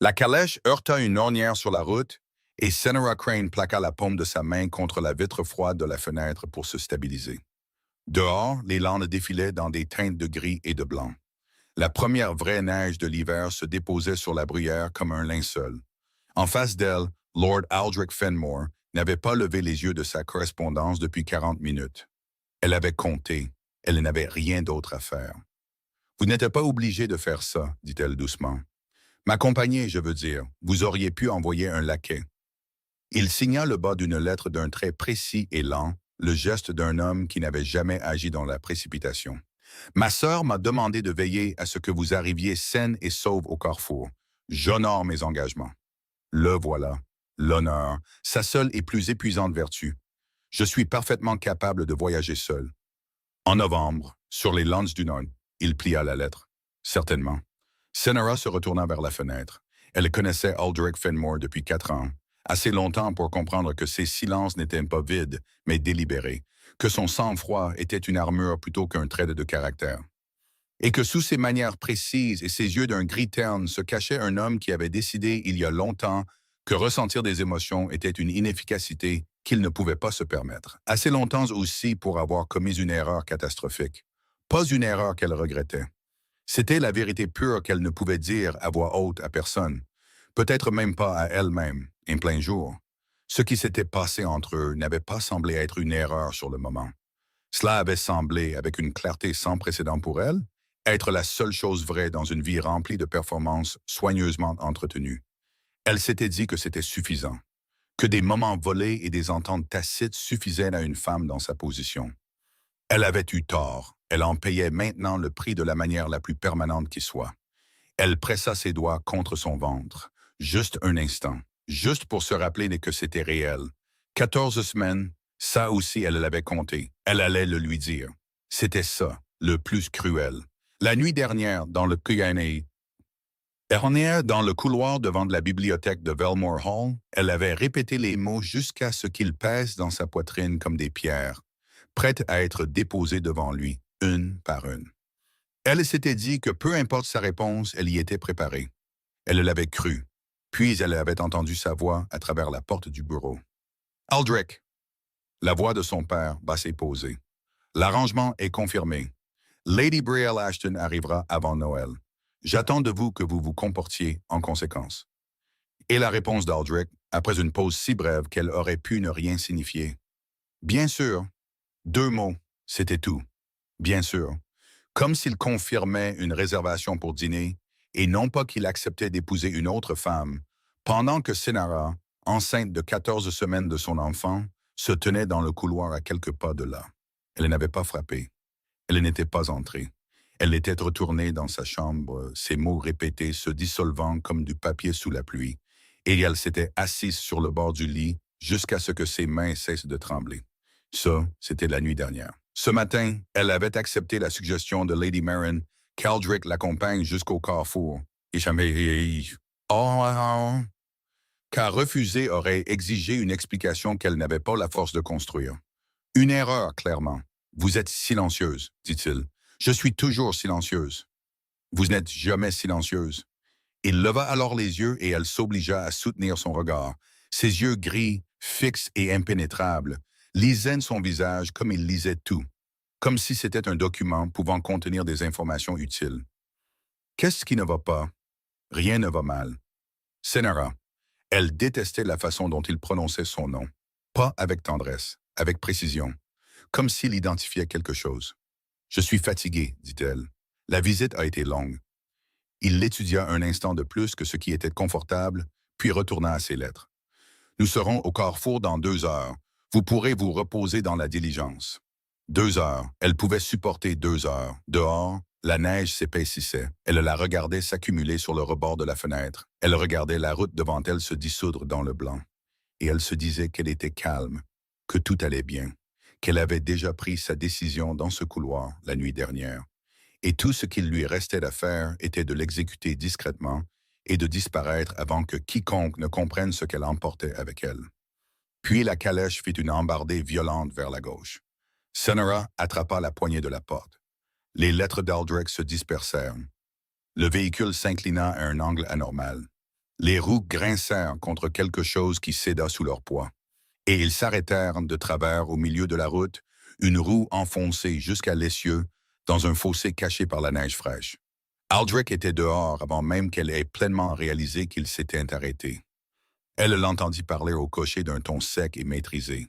La calèche heurta une ornière sur la route et Senora Crane plaqua la paume de sa main contre la vitre froide de la fenêtre pour se stabiliser. Dehors, les landes défilaient dans des teintes de gris et de blanc. La première vraie neige de l'hiver se déposait sur la bruyère comme un linceul. En face d'elle, Lord Aldrich Fenmore n'avait pas levé les yeux de sa correspondance depuis 40 minutes. Elle avait compté. Elle n'avait rien d'autre à faire. « Vous n'êtes pas obligé de faire ça, dit-elle doucement. M'accompagner, je veux dire. Vous auriez pu envoyer un laquais. » Il signa le bas d'une lettre d'un trait précis et lent, le geste d'un homme qui n'avait jamais agi dans la précipitation. « Ma sœur m'a demandé de veiller à ce que vous arriviez saine et sauve au Carrefour. J'honore mes engagements. » Le voilà, l'honneur, sa seule et plus épuisante vertu. Je suis parfaitement capable de voyager seul. En novembre, sur les Landes du Nord, il plia la lettre. Certainement. Senora se retourna vers la fenêtre. Elle connaissait Aldrich Fenmore depuis 4 ans, assez longtemps pour comprendre que ses silences n'étaient pas vides, mais délibérés, que son sang-froid était une armure plutôt qu'un trait de caractère. Et que sous ses manières précises et ses yeux d'un gris terne se cachait un homme qui avait décidé il y a longtemps que ressentir des émotions était une inefficacité qu'il ne pouvait pas se permettre. Assez longtemps aussi pour avoir commis une erreur catastrophique. Pas une erreur qu'elle regrettait. C'était la vérité pure qu'elle ne pouvait dire à voix haute à personne, peut-être même pas à elle-même, en plein jour. Ce qui s'était passé entre eux n'avait pas semblé être une erreur sur le moment. Cela avait semblé, avec une clarté sans précédent pour elle, être la seule chose vraie dans une vie remplie de performances soigneusement entretenues. Elle s'était dit que c'était suffisant, que des moments volés et des ententes tacites suffisaient à une femme dans sa position. Elle avait eu tort. Elle en payait maintenant le prix de la manière la plus permanente qui soit. Elle pressa ses doigts contre son ventre, juste un instant, juste pour se rappeler que c'était réel. 14 semaines, ça aussi elle l'avait compté. Elle allait le lui dire. C'était ça, le plus cruel. La nuit dernière, dans le Q&A, dernière, dans le couloir devant la bibliothèque de Velmore Hall, elle avait répété les mots jusqu'à ce qu'ils pèsent dans sa poitrine comme des pierres, prêtes à être déposées devant lui, une par une. Elle s'était dit que peu importe sa réponse, elle y était préparée. Elle l'avait cru. Puis elle avait entendu sa voix à travers la porte du bureau. « Aldrich !» La voix de son père, basse et posée. « L'arrangement est confirmé. Lady Brielle Ashton arrivera avant Noël. J'attends de vous que vous vous comportiez en conséquence. » Et la réponse d'Aldrich, après une pause si brève qu'elle aurait pu ne rien signifier. « Bien sûr. » 2 mots, c'était tout. Bien sûr. Comme s'il confirmait une réservation pour dîner, et non pas qu'il acceptait d'épouser une autre femme, pendant que Senora, enceinte de 14 semaines de son enfant, se tenait dans le couloir à quelques pas de là. Elle n'avait pas frappé. Elle n'était pas entrée. Elle était retournée dans sa chambre, ses mots répétés se dissolvant comme du papier sous la pluie, et elle s'était assise sur le bord du lit jusqu'à ce que ses mains cessent de trembler. Ça, c'était la nuit dernière. Ce matin, elle avait accepté la suggestion de Lady Marin qu'Aldrich l'accompagne jusqu'au Carrefour. Et jamais... Car refuser aurait exigé une explication qu'elle n'avait pas la force de construire. Une erreur, clairement. Vous êtes silencieuse, dit-il. Je suis toujours silencieuse. Vous n'êtes jamais silencieuse. Il leva alors les yeux et elle s'obligea à soutenir son regard. Ses yeux gris, fixes et impénétrables, lisaient son visage comme il lisait tout, comme si c'était un document pouvant contenir des informations utiles. Qu'est-ce qui ne va pas? Rien ne va mal. Senora. Elle détestait la façon dont il prononçait son nom. Pas avec tendresse, avec précision, comme s'il identifiait quelque chose. « Je suis fatiguée, dit-elle. La visite a été longue. » Il l'étudia un instant de plus que ce qui était confortable, puis retourna à ses lettres. « Nous serons au Carrefour dans 2 heures. Vous pourrez vous reposer dans la diligence. » 2 heures. Elle pouvait supporter 2 heures. Dehors, la neige s'épaississait. Elle la regardait s'accumuler sur le rebord de la fenêtre. Elle regardait la route devant elle se dissoudre dans le blanc. Et elle se disait qu'elle était calme, que tout allait bien, qu'elle avait déjà pris sa décision dans ce couloir la nuit dernière. Et tout ce qu'il lui restait à faire était de l'exécuter discrètement et de disparaître avant que quiconque ne comprenne ce qu'elle emportait avec elle. Puis la calèche fit une embardée violente vers la gauche. Senora attrapa la poignée de la porte. Les lettres d'Aldrich se dispersèrent. Le véhicule s'inclina à un angle anormal. Les roues grincèrent contre quelque chose qui céda sous leur poids, et ils s'arrêtèrent de travers au milieu de la route, une roue enfoncée jusqu'à l'essieu dans un fossé caché par la neige fraîche. Aldrich était dehors avant même qu'elle ait pleinement réalisé qu'il s'était arrêté. Elle l'entendit parler au cocher d'un ton sec et maîtrisé.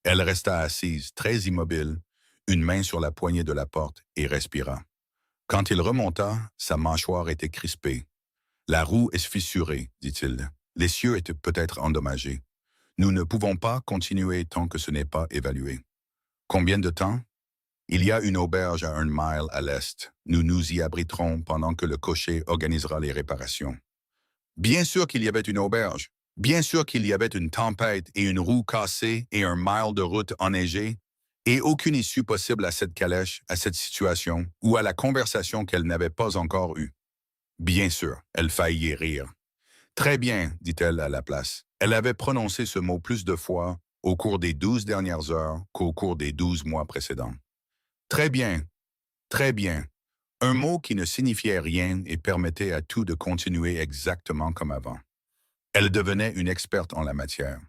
Elle resta assise, très immobile, une main sur la poignée de la porte, et respira. Quand il remonta, sa mâchoire était crispée. La roue est fissurée, dit-il. L'essieu était peut-être endommagé. Nous ne pouvons pas continuer tant que ce n'est pas évalué. Combien de temps? Il y a une auberge à 1 mile à l'est. Nous nous y abriterons pendant que le cocher organisera les réparations. Bien sûr qu'il y avait une auberge. Bien sûr qu'il y avait une tempête et une roue cassée et 1 mile de route enneigée, et aucune issue possible à cette calèche, à cette situation, ou à la conversation qu'elle n'avait pas encore eue. Bien sûr, elle faillit rire. Très bien, dit-elle à la place. Elle avait prononcé ce mot plus de fois au cours des 12 dernières heures qu'au cours des 12 mois précédents. Très bien, très bien. Un mot qui ne signifiait rien et permettait à tout de continuer exactement comme avant. Elle devenait une experte en la matière.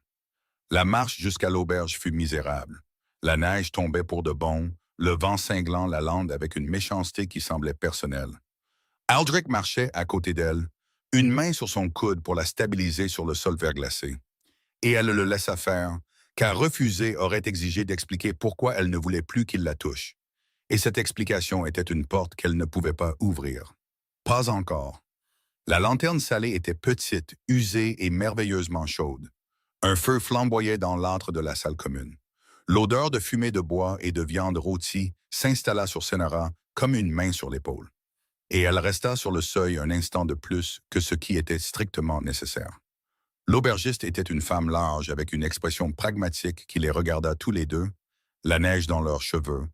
La marche jusqu'à l'auberge fut misérable. La neige tombait pour de bon, le vent cinglant la lande avec une méchanceté qui semblait personnelle. Aldrich marchait à côté d'elle, une main sur son coude pour la stabiliser sur le sol verglacé. Et elle le laissa faire, car refuser aurait exigé d'expliquer pourquoi elle ne voulait plus qu'il la touche. Et cette explication était une porte qu'elle ne pouvait pas ouvrir. Pas encore. La lanterne salée était petite, usée et merveilleusement chaude. Un feu flamboyait dans l'âtre de la salle commune. L'odeur de fumée de bois et de viande rôtie s'installa sur Senora comme une main sur l'épaule. Et elle resta sur le seuil un instant de plus que ce qui était strictement nécessaire. L'aubergiste était une femme large avec une expression pragmatique qui les regarda tous les deux, la neige dans leurs cheveux,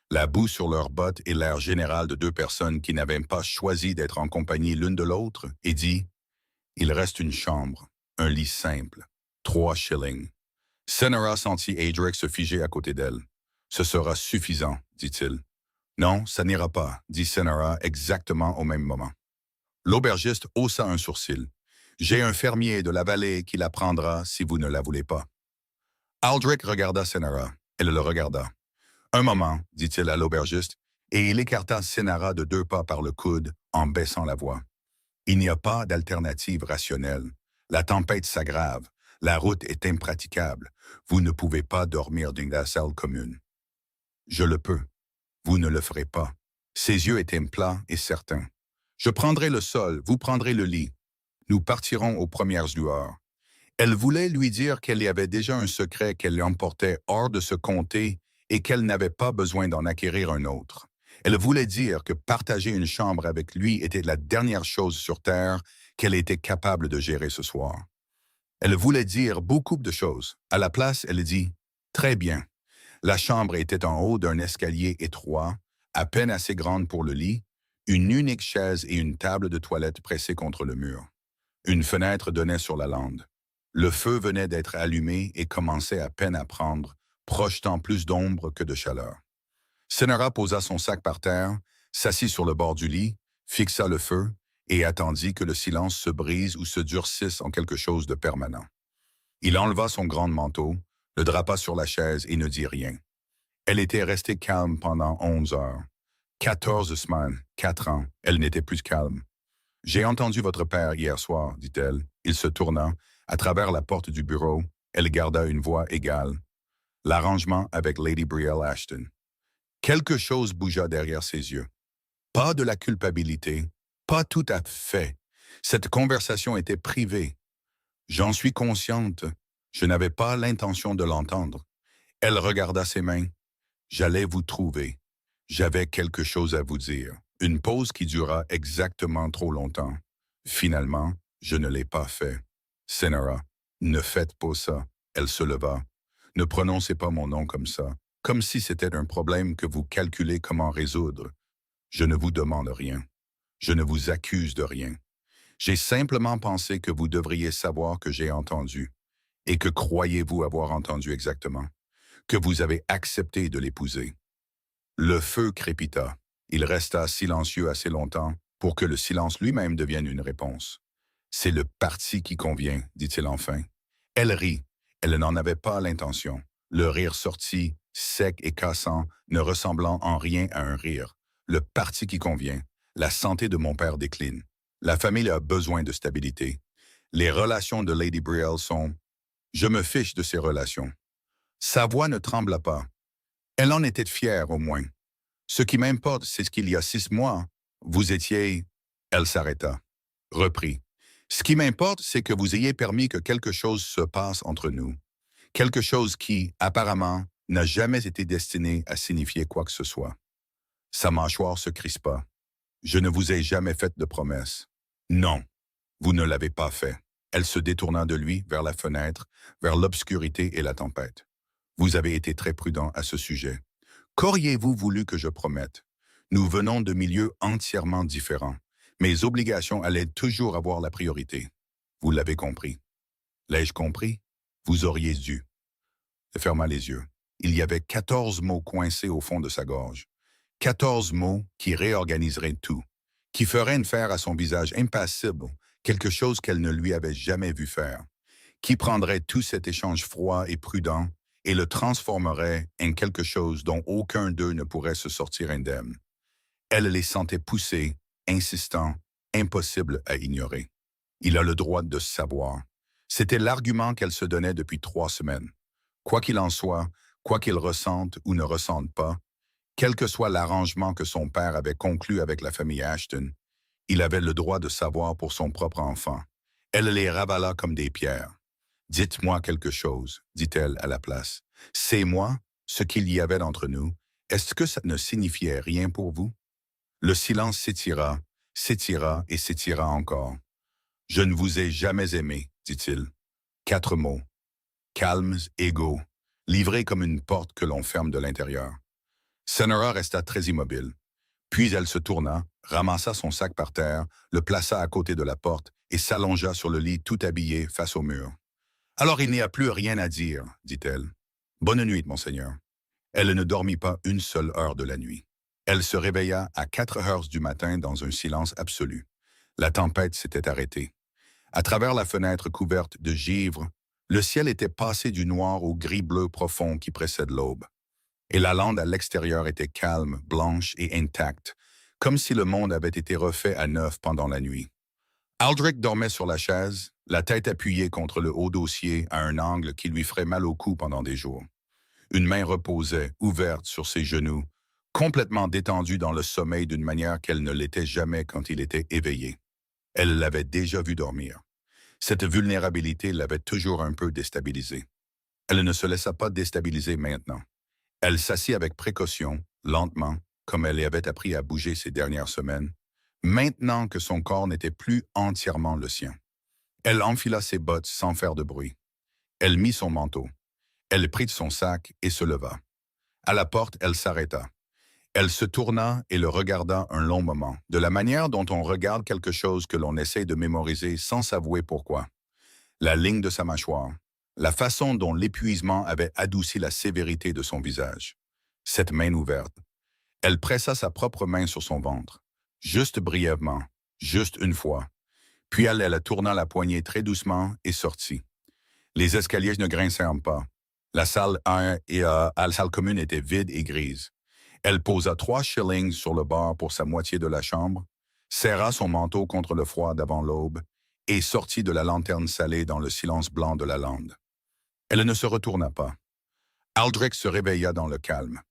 la boue sur leurs bottes et l'air général de deux personnes qui n'avaient pas choisi d'être en compagnie l'une de l'autre, et dit « Il reste une chambre, un lit simple, 3 shillings. » Senora sentit Adric se figer à côté d'elle. « Ce sera suffisant, dit-il. »« Non, ça n'ira pas, dit Senora exactement au même moment. L'aubergiste haussa un sourcil. « J'ai un fermier de la vallée qui la prendra si vous ne la voulez pas. » Aldrich regarda Senora. Elle le regarda. « Un moment, dit-il à l'aubergiste, et il écarta Senora de 2 pas par le coude en baissant la voix. Il n'y a pas d'alternative rationnelle. La tempête s'aggrave. La route est impraticable. Vous ne pouvez pas dormir dans la salle commune. Je le peux. Vous ne le ferez pas. Ses yeux étaient plats et certains. Je prendrai le sol, vous prendrez le lit. Nous partirons aux premières lueurs. Elle voulait lui dire qu'elle y avait déjà un secret qu'elle l'emportait hors de ce comté et qu'elle n'avait pas besoin d'en acquérir un autre. Elle voulait dire que partager une chambre avec lui était la dernière chose sur terre qu'elle était capable de gérer ce soir. Elle voulait dire beaucoup de choses. À la place, elle dit « Très bien ». La chambre était en haut d'un escalier étroit, à peine assez grande pour le lit, une unique chaise et une table de toilette pressées contre le mur. Une fenêtre donnait sur la lande. Le feu venait d'être allumé et commençait à peine à prendre, projetant plus d'ombre que de chaleur. Senora posa son sac par terre, s'assit sur le bord du lit, fixa le feu et attendit que le silence se brise ou se durcisse en quelque chose de permanent. Il enleva son grand manteau, le drapa sur la chaise et ne dit rien. Elle était restée calme pendant 11 heures. 14 semaines, 4 ans, elle n'était plus calme. « J'ai entendu votre père hier soir, dit-elle. Il se tourna. À travers la porte du bureau, elle garda une voix égale. L'arrangement avec Lady Brielle Ashton. Quelque chose bougea derrière ses yeux. Pas de la culpabilité, pas tout à fait. Cette conversation était privée. J'en suis consciente. Je n'avais pas l'intention de l'entendre. Elle regarda ses mains. J'allais vous trouver. J'avais quelque chose à vous dire. Une pause qui dura exactement trop longtemps. Finalement, je ne l'ai pas fait. Senora, ne faites pas ça. Elle se leva. Ne prononcez pas mon nom comme ça, comme si c'était un problème que vous calculez comment résoudre. Je ne vous demande rien. Je ne vous accuse de rien. J'ai simplement pensé que vous devriez savoir que j'ai entendu. Et que croyez-vous avoir entendu exactement? Que vous avez accepté de l'épouser. Le feu crépita. Il resta silencieux assez longtemps pour que le silence lui-même devienne une réponse. C'est le parti qui convient, dit-il enfin. Elle rit. Elle n'en avait pas l'intention. Le rire sortit, sec et cassant, ne ressemblant en rien à un rire. Le parti qui convient. La santé de mon père décline. La famille a besoin de stabilité. Les relations de Lady Brielle sont... Je me fiche de ces relations. Sa voix ne trembla pas. Elle en était fière, au moins. Ce qui m'importe, c'est ce qu'il y a 6 mois, vous étiez... Elle s'arrêta. Reprit. Ce qui m'importe, c'est que vous ayez permis que quelque chose se passe entre nous. Quelque chose qui, apparemment, n'a jamais été destiné à signifier quoi que ce soit. Sa mâchoire se crispa. Je ne vous ai jamais fait de promesse. Non, vous ne l'avez pas fait. Elle se détourna de lui vers la fenêtre, vers l'obscurité et la tempête. Vous avez été très prudent à ce sujet. Qu'auriez-vous voulu que je promette? Nous venons de milieux entièrement différents. Mes obligations allaient toujours avoir la priorité. Vous l'avez compris. L'ai-je compris? Vous auriez dû. Elle ferma les yeux. Il y avait 14 mots coincés au fond de sa gorge. 14 mots qui réorganiseraient tout, qui feraient une faire à son visage impassible, quelque chose qu'elle ne lui avait jamais vu faire, qui prendrait tout cet échange froid et prudent et le transformerait en quelque chose dont aucun d'eux ne pourrait se sortir indemne. Elle les sentait pousser, insistants, impossibles à ignorer. Il a le droit de savoir. C'était l'argument qu'elle se donnait depuis 3 semaines. Quoi qu'il en soit, quoi qu'il ressente ou ne ressente pas, quel que soit l'arrangement que son père avait conclu avec la famille Ashton, il avait le droit de savoir pour son propre enfant. Elle les ravala comme des pierres. « Dites-moi quelque chose, dit-elle à la place. C'est moi, ce qu'il y avait entre nous. Est-ce que ça ne signifiait rien pour vous? » Le silence s'étira et s'étira encore. « Je ne vous ai jamais aimé, dit-il. 4 mots. Calmes, égaux, livrés comme une porte que l'on ferme de l'intérieur. Senora resta très immobile. Puis elle se tourna, ramassa son sac par terre, le plaça à côté de la porte et s'allongea sur le lit tout habillé face au mur. « Alors il n'y a plus rien à dire, dit-elle. Bonne nuit, monseigneur. » Elle ne dormit pas une seule heure de la nuit. Elle se réveilla à 4 heures du matin dans un silence absolu. La tempête s'était arrêtée. À travers la fenêtre couverte de givre, le ciel était passé du noir au gris-bleu profond qui précède l'aube. Et la lande à l'extérieur était calme, blanche et intacte, comme si le monde avait été refait à neuf pendant la nuit. Aldrich dormait sur la chaise, la tête appuyée contre le haut dossier à un angle qui lui ferait mal au cou pendant des jours. Une main reposait, ouverte sur ses genoux, complètement détendue dans le sommeil d'une manière qu'elle ne l'était jamais quand il était éveillé. Elle l'avait déjà vu dormir. Cette vulnérabilité l'avait toujours un peu déstabilisée. Elle ne se laissa pas déstabiliser maintenant. Elle s'assit avec précaution, lentement, comme elle avait appris à bouger ces dernières semaines, maintenant que son corps n'était plus entièrement le sien. Elle enfila ses bottes sans faire de bruit. Elle mit son manteau. Elle prit son sac et se leva. À la porte, elle s'arrêta. Elle se tourna et le regarda un long moment, de la manière dont on regarde quelque chose que l'on essaie de mémoriser sans s'avouer pourquoi. La ligne de sa mâchoire, la façon dont l'épuisement avait adouci la sévérité de son visage. Cette main ouverte. Elle pressa sa propre main sur son ventre, juste brièvement, juste une fois. Puis elle tourna la poignée très doucement et sortit. Les escaliers ne grincèrent pas. La salle 1 et la salle commune était vide et grise. Elle posa 3 shillings sur le bord pour sa moitié de la chambre, serra son manteau contre le froid d'avant l'aube et sortit de la lanterne salée dans le silence blanc de la lande. Elle ne se retourna pas. Aldrich se réveilla dans le calme.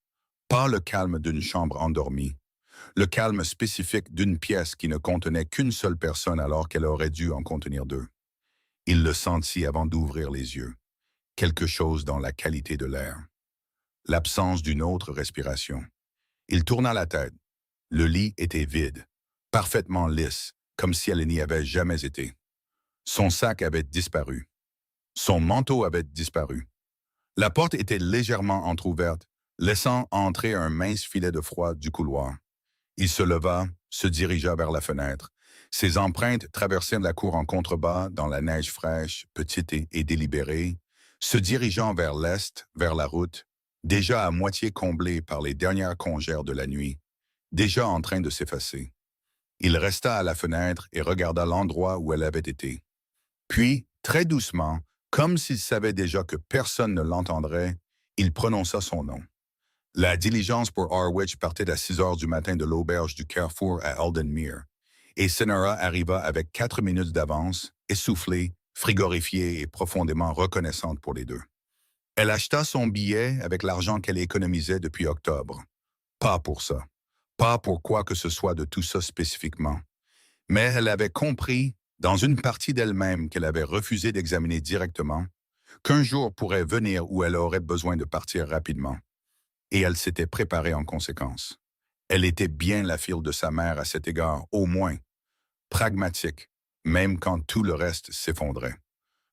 Pas le calme d'une chambre endormie, le calme spécifique d'une pièce qui ne contenait qu'une seule personne alors qu'elle aurait dû en contenir 2. Il le sentit avant d'ouvrir les yeux. Quelque chose dans la qualité de l'air. L'absence d'une autre respiration. Il tourna la tête. Le lit était vide, parfaitement lisse, comme si elle n'y avait jamais été. Son sac avait disparu. Son manteau avait disparu. La porte était légèrement entr'ouverte, laissant entrer un mince filet de froid du couloir. Il se leva, se dirigea vers la fenêtre. Ses empreintes traversèrent la cour en contrebas dans la neige fraîche, petite et délibérée, se dirigeant vers l'est, vers la route, déjà à moitié comblée par les dernières congères de la nuit, déjà en train de s'effacer. Il resta à la fenêtre et regarda l'endroit où elle avait été. Puis, très doucement, comme s'il savait déjà que personne ne l'entendrait, il prononça son nom. La diligence pour Harwich partait à 6 heures du matin de l'auberge du Carrefour à Aldenmere, et Senora arriva avec 4 minutes d'avance, essoufflée, frigorifiée et profondément reconnaissante pour les deux. Elle acheta son billet avec l'argent qu'elle économisait depuis octobre. Pas pour ça. Pas pour quoi que ce soit de tout ça spécifiquement. Mais elle avait compris, dans une partie d'elle-même qu'elle avait refusé d'examiner directement, qu'un jour pourrait venir où elle aurait besoin de partir rapidement. Et elle s'était préparée en conséquence. Elle était bien la fille de sa mère à cet égard, au moins, pragmatique, même quand tout le reste s'effondrait.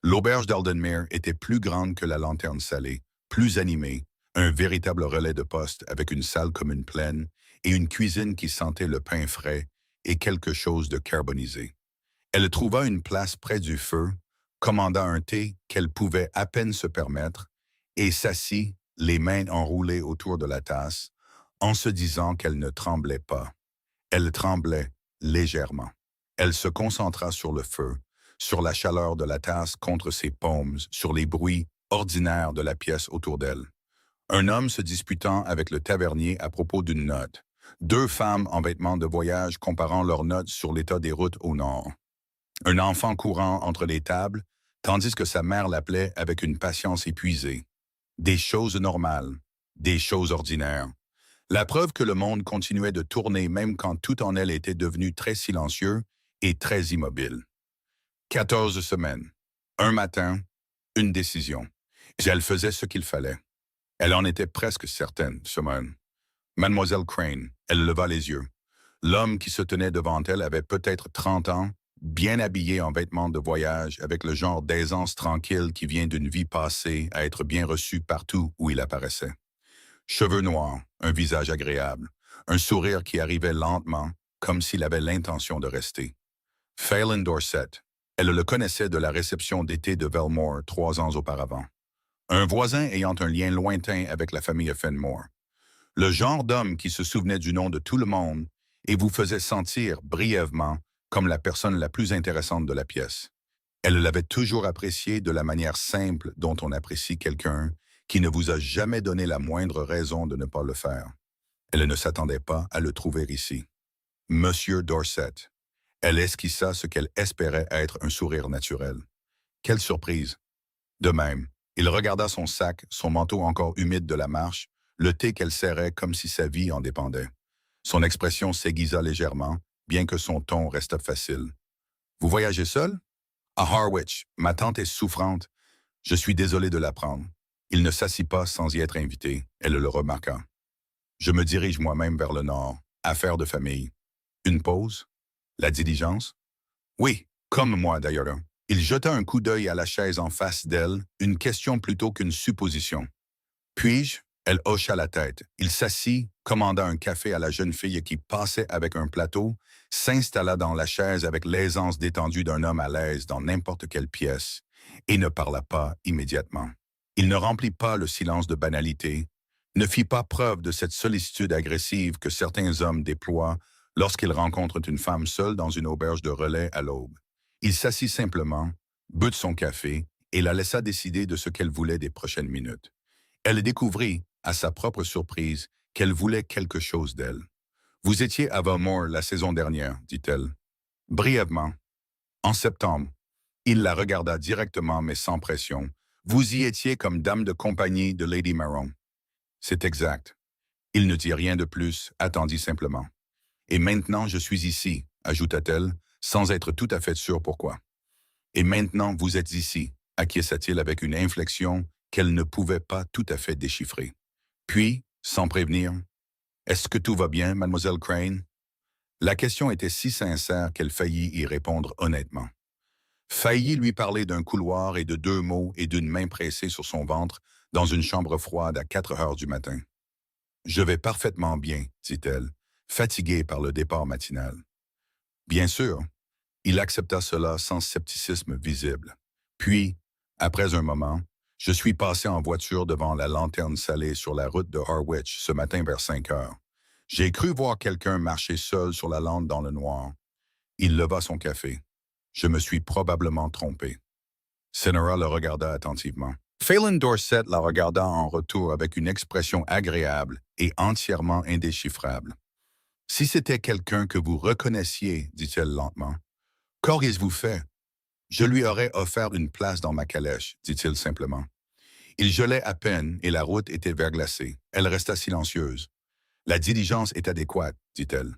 L'auberge d'Aldenmere était plus grande que la Lanterne Salée, plus animée, un véritable relais de poste avec une salle commune pleine et une cuisine qui sentait le pain frais et quelque chose de carbonisé. Elle trouva une place près du feu, commanda un thé qu'elle pouvait à peine se permettre et s'assit, les mains enroulées autour de la tasse, en se disant qu'elle ne tremblait pas. Elle tremblait légèrement. Elle se concentra sur le feu, sur la chaleur de la tasse contre ses paumes, sur les bruits ordinaires de la pièce autour d'elle. Un homme se disputant avec le tavernier à propos d'une note. Deux femmes en vêtements de voyage comparant leurs notes sur l'état des routes au nord. Un enfant courant entre les tables, tandis que sa mère l'appelait avec une patience épuisée. Des choses normales, des choses ordinaires. La preuve que le monde continuait de tourner même quand tout en elle était devenu très silencieux et très immobile. 14 semaines. Un matin, une décision. Elle faisait ce qu'il fallait. Elle en était presque certaine, Simone. Mademoiselle Crane, elle leva les yeux. L'homme qui se tenait devant elle avait peut-être 30 ans, bien habillé en vêtements de voyage, avec le genre d'aisance tranquille qui vient d'une vie passée à être bien reçu partout où il apparaissait. Cheveux noirs, un visage agréable, un sourire qui arrivait lentement, comme s'il avait l'intention de rester. Phelan Dorset. Elle le connaissait de la réception d'été de Belmore 3 ans auparavant. Un voisin ayant un lien lointain avec la famille Fenmore. Le genre d'homme qui se souvenait du nom de tout le monde et vous faisait sentir, brièvement, comme la personne la plus intéressante de la pièce. Elle l'avait toujours apprécié de la manière simple dont on apprécie quelqu'un qui ne vous a jamais donné la moindre raison de ne pas le faire. Elle ne s'attendait pas à le trouver ici. Monsieur Dorset. Elle esquissa ce qu'elle espérait être un sourire naturel. Quelle surprise! De même, il regarda son sac, son manteau encore humide de la marche, le thé qu'elle serrait comme si sa vie en dépendait. Son expression s'aiguisa légèrement, bien que son ton resta facile. « Vous voyagez seul? »« À Harwich, ma tante est souffrante. Je suis désolé de l'apprendre. » Il ne s'assit pas sans y être invité, elle le remarqua. « Je me dirige moi-même vers le nord. Affaire de famille. » Une pause? La diligence? Oui, comme moi d'ailleurs. Il jeta un coup d'œil à la chaise en face d'elle, une question plutôt qu'une supposition. Puis-je? Elle hocha la tête. Il s'assit, commanda un café à la jeune fille qui passait avec un plateau, s'installa dans la chaise avec l'aisance détendue d'un homme à l'aise dans n'importe quelle pièce, et ne parla pas immédiatement. Il ne remplit pas le silence de banalité, ne fit pas preuve de cette sollicitude agressive que certains hommes déploient lorsqu'ils rencontrent une femme seule dans une auberge de relais à l'aube. Il s'assit simplement, but son café, et la laissa décider de ce qu'elle voulait des prochaines minutes. Elle découvrit, à sa propre surprise, qu'elle voulait quelque chose d'elle. « Vous étiez à Belmore la saison dernière, dit-elle. » Brièvement. En septembre. Il la regarda directement mais sans pression. « Vous y étiez comme dame de compagnie de Lady Marron. » C'est exact. Il ne dit rien de plus, attendit simplement. « Et maintenant je suis ici, ajouta-t-elle, sans être tout à fait sûre pourquoi. « Et maintenant vous êtes ici, acquiesça-t-il avec une inflexion qu'elle ne pouvait pas tout à fait déchiffrer. Puis, sans prévenir, « Est-ce que tout va bien, mademoiselle Crane? » La question était si sincère qu'elle faillit y répondre honnêtement. Faillit lui parler d'un couloir et de 2 mots et d'une main pressée sur son ventre dans une chambre froide à 4 heures du matin. « Je vais parfaitement bien, dit-elle, fatiguée par le départ matinal. » Bien sûr, il accepta cela sans scepticisme visible. Puis, après un moment, « Je suis passé en voiture devant la Lanterne Salée sur la route de Harwich ce matin vers 5 heures. J'ai cru voir quelqu'un marcher seul sur la lande dans le noir. Il leva son café. Je me suis probablement trompé. Senora le regarda attentivement. Phelan Dorset la regarda en retour avec une expression agréable et entièrement indéchiffrable. Si c'était quelqu'un que vous reconnaissiez, dit-elle lentement, qu'auriez-vous fait? Je lui aurais offert une place dans ma calèche, dit-il simplement. Il gelait à peine et la route était verglacée. Elle resta silencieuse. La diligence est adéquate, dit-elle.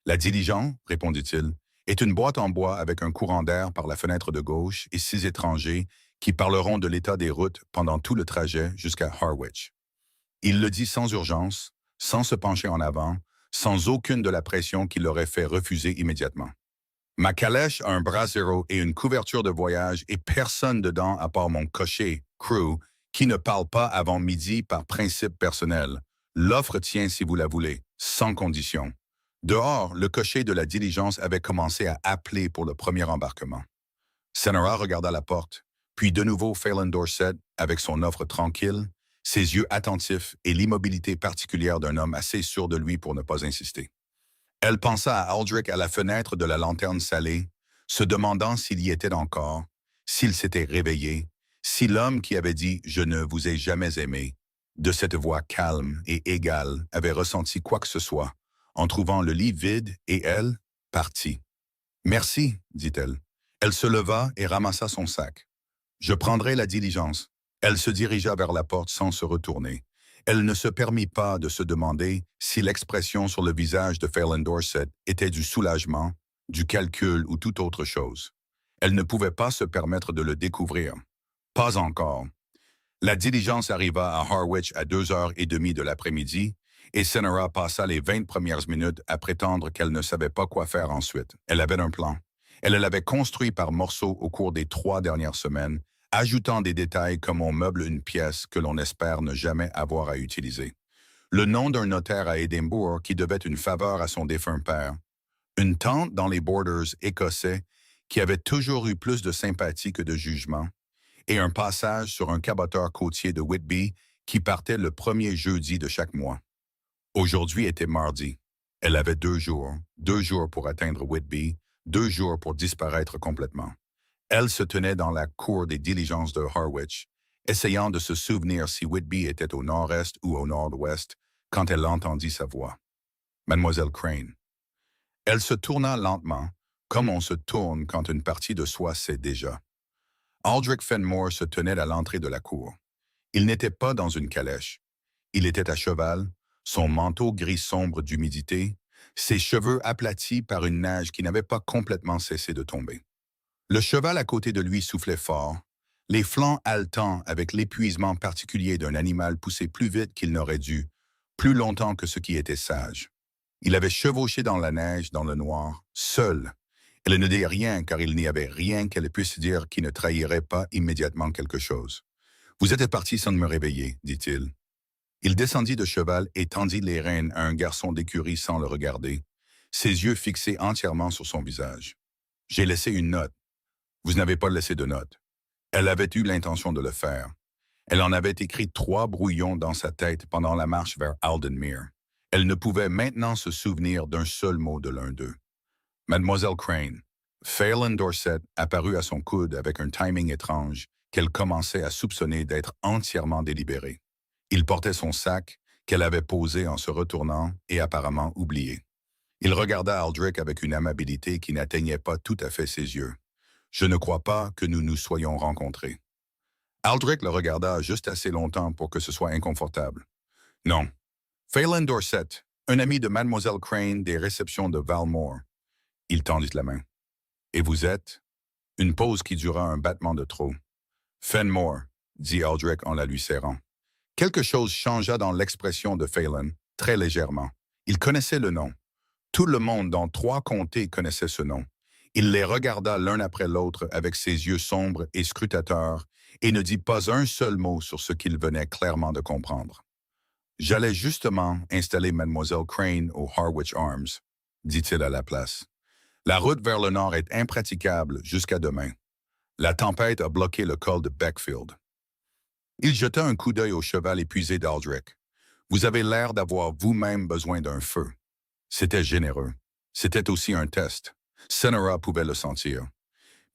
La diligence, répondit-il, est une boîte en bois avec un courant d'air par la fenêtre de gauche et 6 étrangers qui parleront de l'état des routes pendant tout le trajet jusqu'à Harwich. Il le dit sans urgence, sans se pencher en avant, sans aucune de la pression qui l'aurait fait refuser immédiatement. Ma calèche a un brasero et une couverture de voyage et personne dedans à part mon cocher, Crew, qui ne parle pas avant midi par principe personnel. L'offre tient si vous la voulez, sans condition. Dehors, le cocher de la diligence avait commencé à appeler pour le premier embarquement. Senora regarda la porte, puis de nouveau Phelan Dorset avec son offre tranquille, ses yeux attentifs et l'immobilité particulière d'un homme assez sûr de lui pour ne pas insister. Elle pensa à Aldrich à la fenêtre de la lanterne salée, se demandant s'il y était encore, s'il s'était réveillé, si l'homme qui avait dit « Je ne vous ai jamais aimé » de cette voix calme et égale avait ressenti quoi que ce soit, en trouvant le lit vide et elle, partie. « Merci, dit-elle. Elle se leva et ramassa son sac. « Je prendrai la diligence. » Elle se dirigea vers la porte sans se retourner. Elle ne se permit pas de se demander si l'expression sur le visage de Phelan Dorset était du soulagement, du calcul ou toute autre chose. Elle ne pouvait pas se permettre de le découvrir. Pas encore. La diligence arriva à Harwich à 2h30 de l'après-midi et Senora passa les 20 premières minutes à prétendre qu'elle ne savait pas quoi faire ensuite. Elle avait un plan. Elle l'avait construit par morceaux au cours des 3 dernières semaines, ajoutant des détails comme on meuble une pièce que l'on espère ne jamais avoir à utiliser. Le nom d'un notaire à Édimbourg qui devait une faveur à son défunt père. Une tante dans les borders écossais qui avait toujours eu plus de sympathie que de jugement. Et un passage sur un caboteur côtier de Whitby qui partait le premier jeudi de chaque mois. Aujourd'hui était mardi. Elle avait 2 jours pour atteindre Whitby, 2 jours pour disparaître complètement. Elle se tenait dans la cour des diligences de Harwich, essayant de se souvenir si Whitby était au nord-est ou au nord-ouest quand elle entendit sa voix. Mademoiselle Crane. Elle se tourna lentement, comme on se tourne quand une partie de soi sait déjà. Aldrich Fenmore se tenait à l'entrée de la cour. Il n'était pas dans une calèche. Il était à cheval, son manteau gris sombre d'humidité, ses cheveux aplatis par une neige qui n'avait pas complètement cessé de tomber. Le cheval à côté de lui soufflait fort, les flancs haletants avec l'épuisement particulier d'un animal poussé plus vite qu'il n'aurait dû, plus longtemps que ce qui était sage. Il avait chevauché dans la neige, dans le noir, seul. Elle ne dit rien car il n'y avait rien qu'elle puisse dire qui ne trahirait pas immédiatement quelque chose. « Vous êtes parti sans me réveiller, dit-il. Il descendit de cheval et tendit les rênes à un garçon d'écurie sans le regarder, ses yeux fixés entièrement sur son visage. « J'ai laissé une note. Vous n'avez pas laissé de note. » Elle avait eu l'intention de le faire. Elle en avait écrit 3 brouillons dans sa tête pendant la marche vers Aldenmere. Elle ne pouvait maintenant se souvenir d'un seul mot de l'un d'eux. Mademoiselle Crane. Phelan Dorset apparut à son coude avec un timing étrange qu'elle commençait à soupçonner d'être entièrement délibéré. Il portait son sac, qu'elle avait posé en se retournant et apparemment oublié. Il regarda Aldrich avec une amabilité qui n'atteignait pas tout à fait ses yeux. « Je ne crois pas que nous nous soyons rencontrés. » Aldrich le regarda juste assez longtemps pour que ce soit inconfortable. « Non. Phelan Dorset, un ami de Mademoiselle Crane des réceptions de Valmore. » Il tendit la main. « Et vous êtes? » Une pause qui dura un battement de trop. « Fenmore, » dit Aldrich en la lui serrant. Quelque chose changea dans l'expression de Phelan, très légèrement. Il connaissait le nom. Tout le monde dans 3 comtés connaissait ce nom. Il les regarda l'un après l'autre avec ses yeux sombres et scrutateurs et ne dit pas un seul mot sur ce qu'il venait clairement de comprendre. « J'allais justement installer Mademoiselle Crane au Harwich Arms, » dit-il à la place. « La route vers le nord est impraticable jusqu'à demain. La tempête a bloqué le col de Beckfield. » Il jeta un coup d'œil au cheval épuisé d'Aldrich. « Vous avez l'air d'avoir vous-même besoin d'un feu. C'était généreux. C'était aussi un test. Senora pouvait le sentir.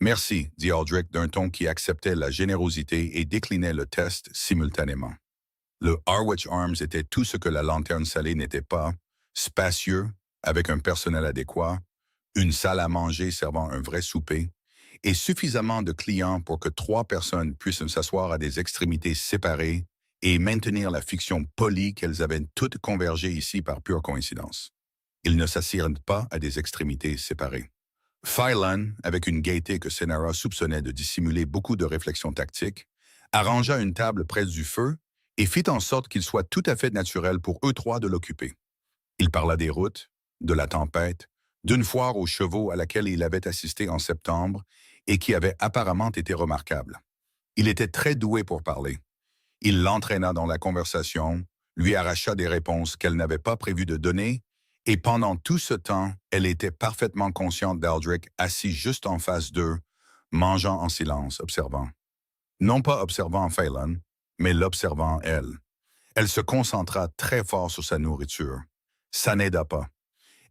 Merci, dit Aldrich d'un ton qui acceptait la générosité et déclinait le test simultanément. Le Harwich Arms était tout ce que la lanterne salée n'était pas, spacieux, avec un personnel adéquat, une salle à manger servant un vrai souper, et suffisamment de clients pour que 3 personnes puissent s'asseoir à des extrémités séparées et maintenir la fiction polie qu'elles avaient toutes convergé ici par pure coïncidence. Ils ne s'assirent pas à des extrémités séparées. Phylan, avec une gaieté que Senara soupçonnait de dissimuler beaucoup de réflexions tactiques, arrangea une table près du feu et fit en sorte qu'il soit tout à fait naturel pour eux 3 de l'occuper. Il parla des routes, de la tempête, d'une foire aux chevaux à laquelle il avait assisté en septembre et qui avait apparemment été remarquable. Il était très doué pour parler. Il l'entraîna dans la conversation, lui arracha des réponses qu'elle n'avait pas prévu de donner, et pendant tout ce temps, elle était parfaitement consciente d'Aldrich assis juste en face d'eux, mangeant en silence, observant. Non pas observant Phelan, mais l'observant elle. Elle se concentra très fort sur sa nourriture. Ça n'aida pas.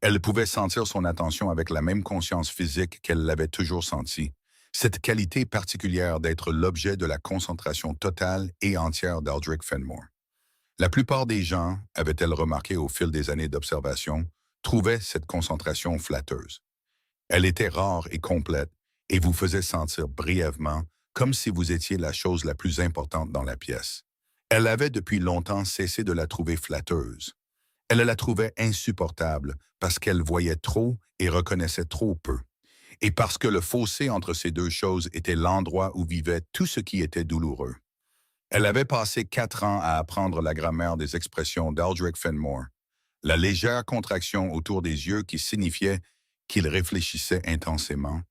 Elle pouvait sentir son attention avec la même conscience physique qu'elle l'avait toujours sentie, cette qualité particulière d'être l'objet de la concentration totale et entière d'Aldrich Fenmore. La plupart des gens, avait-elle remarqué au fil des années d'observation, trouvaient cette concentration flatteuse. Elle était rare et complète et vous faisait sentir brièvement comme si vous étiez la chose la plus importante dans la pièce. Elle avait depuis longtemps cessé de la trouver flatteuse. Elle la trouvait insupportable parce qu'elle voyait trop et reconnaissait trop peu. Et parce que le fossé entre ces deux choses était l'endroit où vivait tout ce qui était douloureux. Elle avait passé 4 ans à apprendre la grammaire des expressions d'Aldrich Fenmore, la légère contraction autour des yeux qui signifiait qu'il réfléchissait intensément,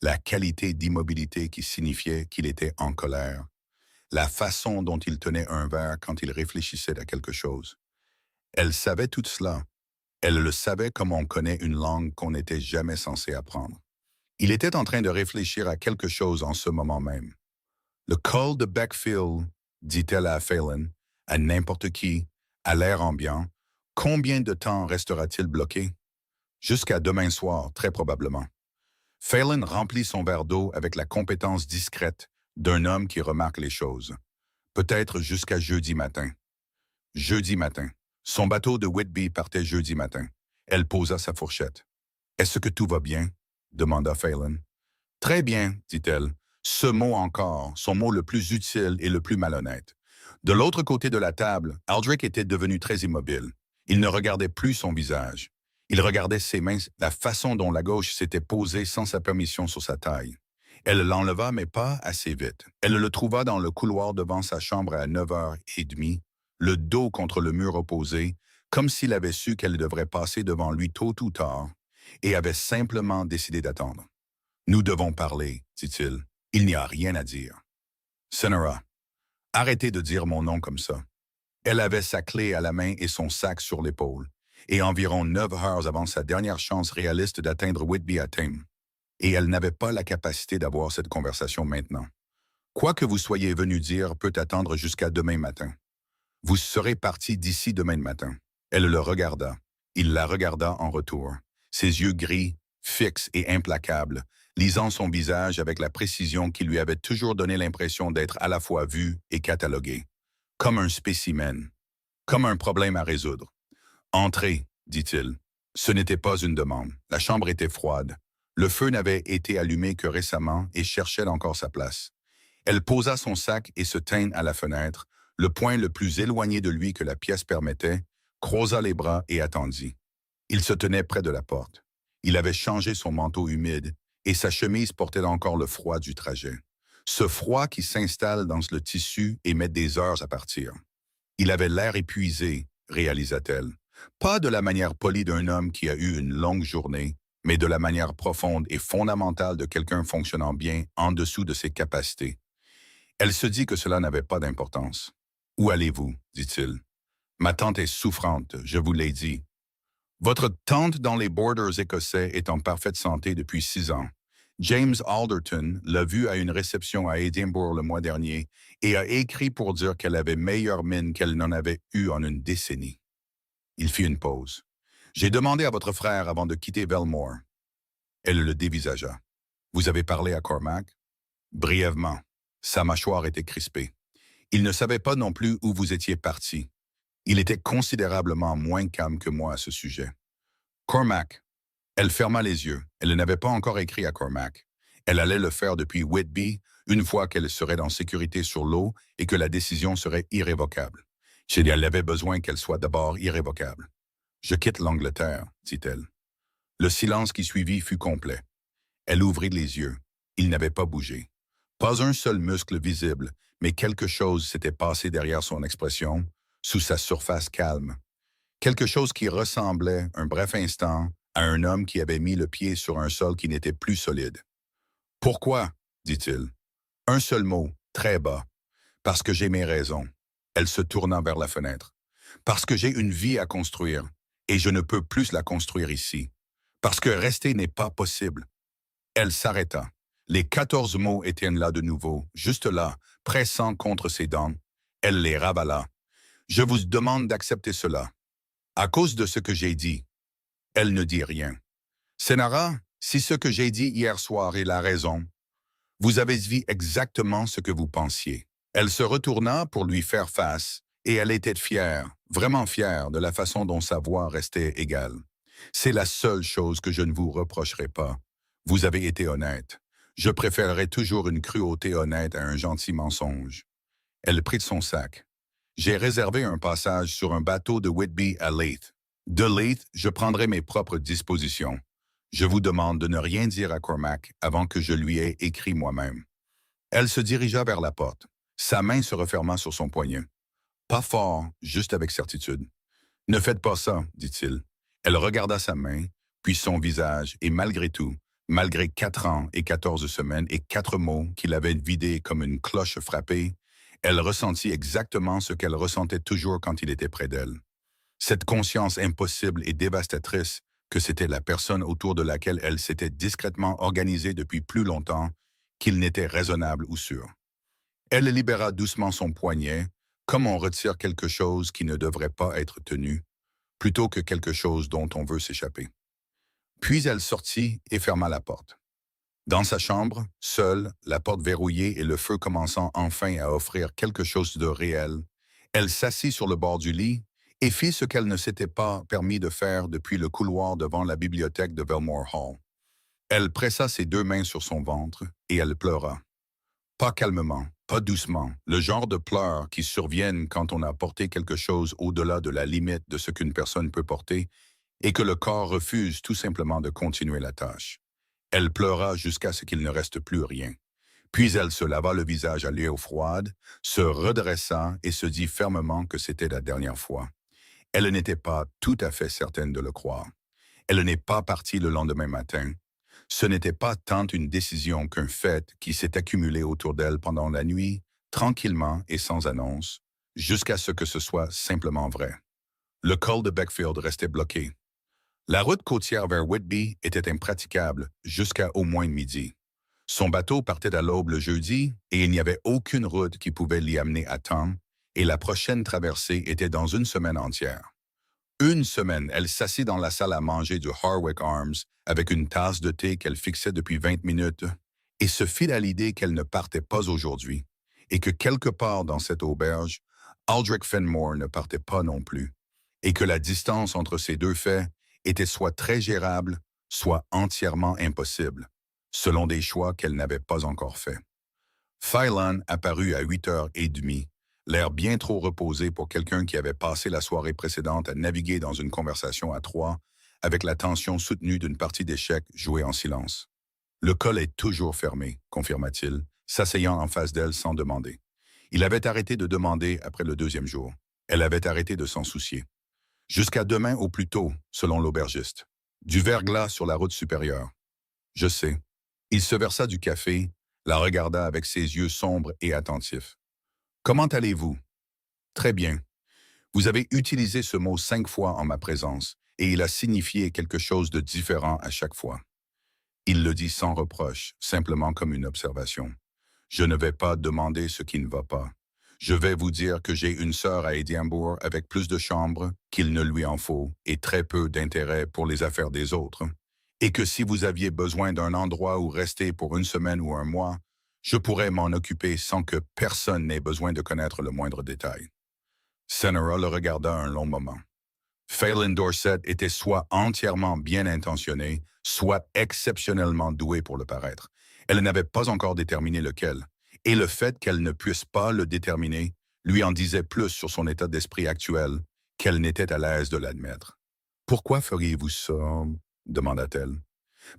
la qualité d'immobilité qui signifiait qu'il était en colère, la façon dont il tenait un verre quand il réfléchissait à quelque chose. Elle savait tout cela. Elle le savait comme on connaît une langue qu'on n'était jamais censé apprendre. Il était en train de réfléchir à quelque chose en ce moment même. Le col de Beckfield, dit-elle à Phelan, à n'importe qui, à l'air ambiant, combien de temps restera-t-il bloqué? Jusqu'à demain soir, très probablement. Phelan remplit son verre d'eau avec la compétence discrète d'un homme qui remarque les choses. Peut-être jusqu'à jeudi matin. Jeudi matin. Son bateau de Whitby partait jeudi matin. Elle posa sa fourchette. « Est-ce que tout va bien? » demanda Phelan. « Très bien, dit-elle. Ce mot encore, son mot le plus utile et le plus malhonnête. » De l'autre côté de la table, Aldrich était devenu très immobile. Il ne regardait plus son visage. Il regardait ses mains, la façon dont la gauche s'était posée sans sa permission sur sa taille. Elle l'enleva, mais pas assez vite. Elle le trouva dans le couloir devant sa chambre à 9h30, le dos contre le mur opposé, comme s'il avait su qu'elle devrait passer devant lui tôt ou tard, et avait simplement décidé d'attendre. « Nous devons parler, dit-il. Il n'y a rien à dire. »« Senora, arrêtez de dire mon nom comme ça. » Elle avait sa clé à la main et son sac sur l'épaule, et environ 9 heures avant sa dernière chance réaliste d'atteindre Whitby à Thame. Et elle n'avait pas la capacité d'avoir cette conversation maintenant. Quoi que vous soyez venu dire peut attendre jusqu'à demain matin. Vous serez parti d'ici demain matin. Elle le regarda. Il la regarda en retour. Ses yeux gris, fixes et implacables, lisant son visage avec la précision qui lui avait toujours donné l'impression d'être à la fois vu et catalogué. Comme un spécimen. Comme un problème à résoudre. « Entrez, dit-il. » Ce n'était pas une demande. La chambre était froide. Le feu n'avait été allumé que récemment et cherchait encore sa place. Elle posa son sac et se tint à la fenêtre, le point le plus éloigné de lui que la pièce permettait, croisa les bras et attendit. Il se tenait près de la porte. Il avait changé son manteau humide et sa chemise portait encore le froid du trajet. Ce froid qui s'installe dans le tissu et met des heures à partir. Il avait l'air épuisé, réalisa-t-elle. Pas de la manière polie d'un homme qui a eu une longue journée, mais de la manière profonde et fondamentale de quelqu'un fonctionnant bien en dessous de ses capacités. Elle se dit que cela n'avait pas d'importance. « Où allez-vous? » dit-il. « Ma tante est souffrante, je vous l'ai dit. »« Votre tante dans les borders écossais est en parfaite santé depuis 6 ans. » James Alderton l'a vue à une réception à Édimbourg le mois dernier et a écrit pour dire qu'elle avait meilleure mine qu'elle n'en avait eue en une décennie. Il fit une pause. J'ai demandé à votre frère avant de quitter Belmore. Elle le dévisagea. Vous avez parlé à Cormac? Brièvement. Sa mâchoire était crispée. Il ne savait pas non plus où vous étiez parti. Il était considérablement moins calme que moi à ce sujet. Cormac. Elle ferma les yeux. Elle n'avait pas encore écrit à Cormac. Elle allait le faire depuis Whitby, une fois qu'elle serait en sécurité sur l'eau et que la décision serait irrévocable. Elle avait besoin qu'elle soit d'abord irrévocable. Je quitte l'Angleterre, dit-elle. Le silence qui suivit fut complet. Elle ouvrit les yeux. Il n'avait pas bougé. Pas un seul muscle visible, mais quelque chose s'était passé derrière son expression, sous sa surface calme. Quelque chose qui ressemblait, un bref instant, à un homme qui avait mis le pied sur un sol qui n'était plus solide. « Pourquoi? » dit-il. Un seul mot, très bas. « Parce que j'ai mes raisons. » Elle se tourna vers la fenêtre. « Parce que j'ai une vie à construire, et je ne peux plus la construire ici. Parce que rester n'est pas possible. » Elle s'arrêta. Les 14 mots étaient là de nouveau, juste là, pressant contre ses dents. Elle les ravala. « Je vous demande d'accepter cela. À cause de ce que j'ai dit. » Elle ne dit rien. « Sénara, si ce que j'ai dit hier soir est la raison, vous avez dit exactement ce que vous pensiez. » Elle se retourna pour lui faire face, et elle était fière, vraiment fière de la façon dont sa voix restait égale. « C'est la seule chose que je ne vous reprocherai pas. Vous avez été honnête. Je préférerais toujours une cruauté honnête à un gentil mensonge. » Elle prit son sac. « J'ai réservé un passage sur un bateau de Whitby à Leith. De Leith, je prendrai mes propres dispositions. Je vous demande de ne rien dire à Cormac avant que je lui ai écrit moi-même. » Elle se dirigea vers la porte. Sa main se referma sur son poignet. Pas fort, juste avec certitude. « Ne faites pas ça, dit-il. » Elle regarda sa main, puis son visage, et malgré tout, malgré 4 ans et 14 semaines et 4 mots qu'il avait vidés comme une cloche frappée, elle ressentit exactement ce qu'elle ressentait toujours quand il était près d'elle. Cette conscience impossible et dévastatrice que c'était la personne autour de laquelle elle s'était discrètement organisée depuis plus longtemps qu'il n'était raisonnable ou sûr. Elle libéra doucement son poignet, comme on retire quelque chose qui ne devrait pas être tenu, plutôt que quelque chose dont on veut s'échapper. Puis elle sortit et ferma la porte. Dans sa chambre, seule, la porte verrouillée et le feu commençant enfin à offrir quelque chose de réel, elle s'assit sur le bord du lit et fit ce qu'elle ne s'était pas permis de faire depuis le couloir devant la bibliothèque de Belmore Hall. Elle pressa ses 2 mains sur son ventre et elle pleura. Pas calmement, pas doucement, le genre de pleurs qui surviennent quand on a porté quelque chose au-delà de la limite de ce qu'une personne peut porter et que le corps refuse tout simplement de continuer la tâche. Elle pleura jusqu'à ce qu'il ne reste plus rien. Puis elle se lava le visage à l'eau froide, se redressa et se dit fermement que c'était la dernière fois. Elle n'était pas tout à fait certaine de le croire. Elle n'est pas partie le lendemain matin. Ce n'était pas tant une décision qu'un fait qui s'est accumulé autour d'elle pendant la nuit, tranquillement et sans annonce, jusqu'à ce que ce soit simplement vrai. Le col de Beckfield restait bloqué. La route côtière vers Whitby était impraticable jusqu'à au moins midi. Son bateau partait à l'aube le jeudi et il n'y avait aucune route qui pouvait l'y amener à temps, et la prochaine traversée était dans une semaine entière. Une semaine, elle s'assit dans la salle à manger du Harwick Arms avec une tasse de thé qu'elle fixait depuis 20 minutes et se fit à l'idée qu'elle ne partait pas aujourd'hui et que quelque part dans cette auberge, Aldrich Fenmore ne partait pas non plus et que la distance entre ces deux faits était soit très gérable, soit entièrement impossible, selon des choix qu'elle n'avait pas encore faits. Phelan apparut à 8h30, l'air bien trop reposé pour quelqu'un qui avait passé la soirée précédente à naviguer dans une conversation à 3, avec la tension soutenue d'une partie d'échecs jouée en silence. « Le col est toujours fermé », confirma-t-il, s'asseyant en face d'elle sans demander. Il avait arrêté de demander après le 2e jour. Elle avait arrêté de s'en soucier. « Jusqu'à demain au plus tôt, selon l'aubergiste. Du verglas sur la route supérieure. »« Je sais. » Il se versa du café, la regarda avec ses yeux sombres et attentifs. « Comment allez-vous? »« Très bien. Vous avez utilisé ce mot 5 fois en ma présence, et il a signifié quelque chose de différent à chaque fois. » Il le dit sans reproche, simplement comme une observation. Je ne vais pas demander ce qui ne va pas. Je vais vous dire que j'ai une sœur à Édimbourg avec plus de chambres qu'il ne lui en faut et très peu d'intérêt pour les affaires des autres. Et que si vous aviez besoin d'un endroit où rester pour une semaine ou un mois, je pourrais m'en occuper sans que personne n'ait besoin de connaître le moindre détail. Senora le regarda un long moment. Phelan Dorset était soit entièrement bien intentionnée, soit exceptionnellement douée pour le paraître. Elle n'avait pas encore déterminé lequel, et le fait qu'elle ne puisse pas le déterminer lui en disait plus sur son état d'esprit actuel qu'elle n'était à l'aise de l'admettre. Pourquoi feriez-vous ça? Demanda-t-elle.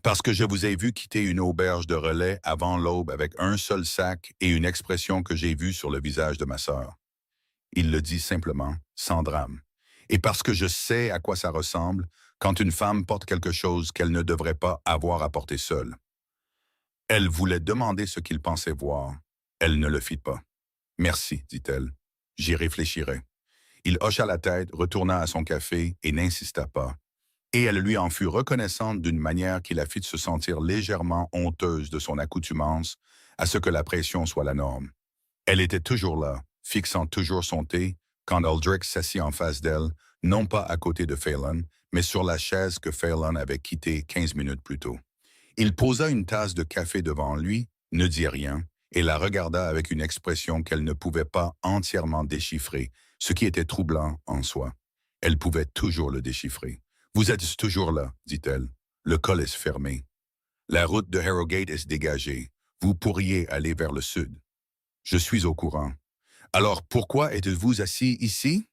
Parce que je vous ai vu quitter une auberge de relais avant l'aube avec un seul sac et une expression que j'ai vue sur le visage de ma sœur. Il le dit simplement, sans drame. Et parce que je sais à quoi ça ressemble quand une femme porte quelque chose qu'elle ne devrait pas avoir à porter seule. Elle voulait demander ce qu'il pensait voir. Elle ne le fit pas. Merci, dit-elle. J'y réfléchirai. Il hocha la tête, retourna à son café et n'insista pas. Et elle lui en fut reconnaissante d'une manière qui la fit se sentir légèrement honteuse de son accoutumance à ce que la pression soit la norme. Elle était toujours là, fixant toujours son thé, quand Aldrich s'assit en face d'elle, non pas à côté de Phelan, mais sur la chaise que Phelan avait quittée 15 minutes plus tôt. Il posa une tasse de café devant lui, ne dit rien, et la regarda avec une expression qu'elle ne pouvait pas entièrement déchiffrer, ce qui était troublant en soi. Elle pouvait toujours le déchiffrer. « Vous êtes toujours là, dit-elle. Le col est fermé. La route de Harrogate est dégagée. Vous pourriez aller vers le sud. Je suis au courant. Alors pourquoi êtes-vous assis ici? »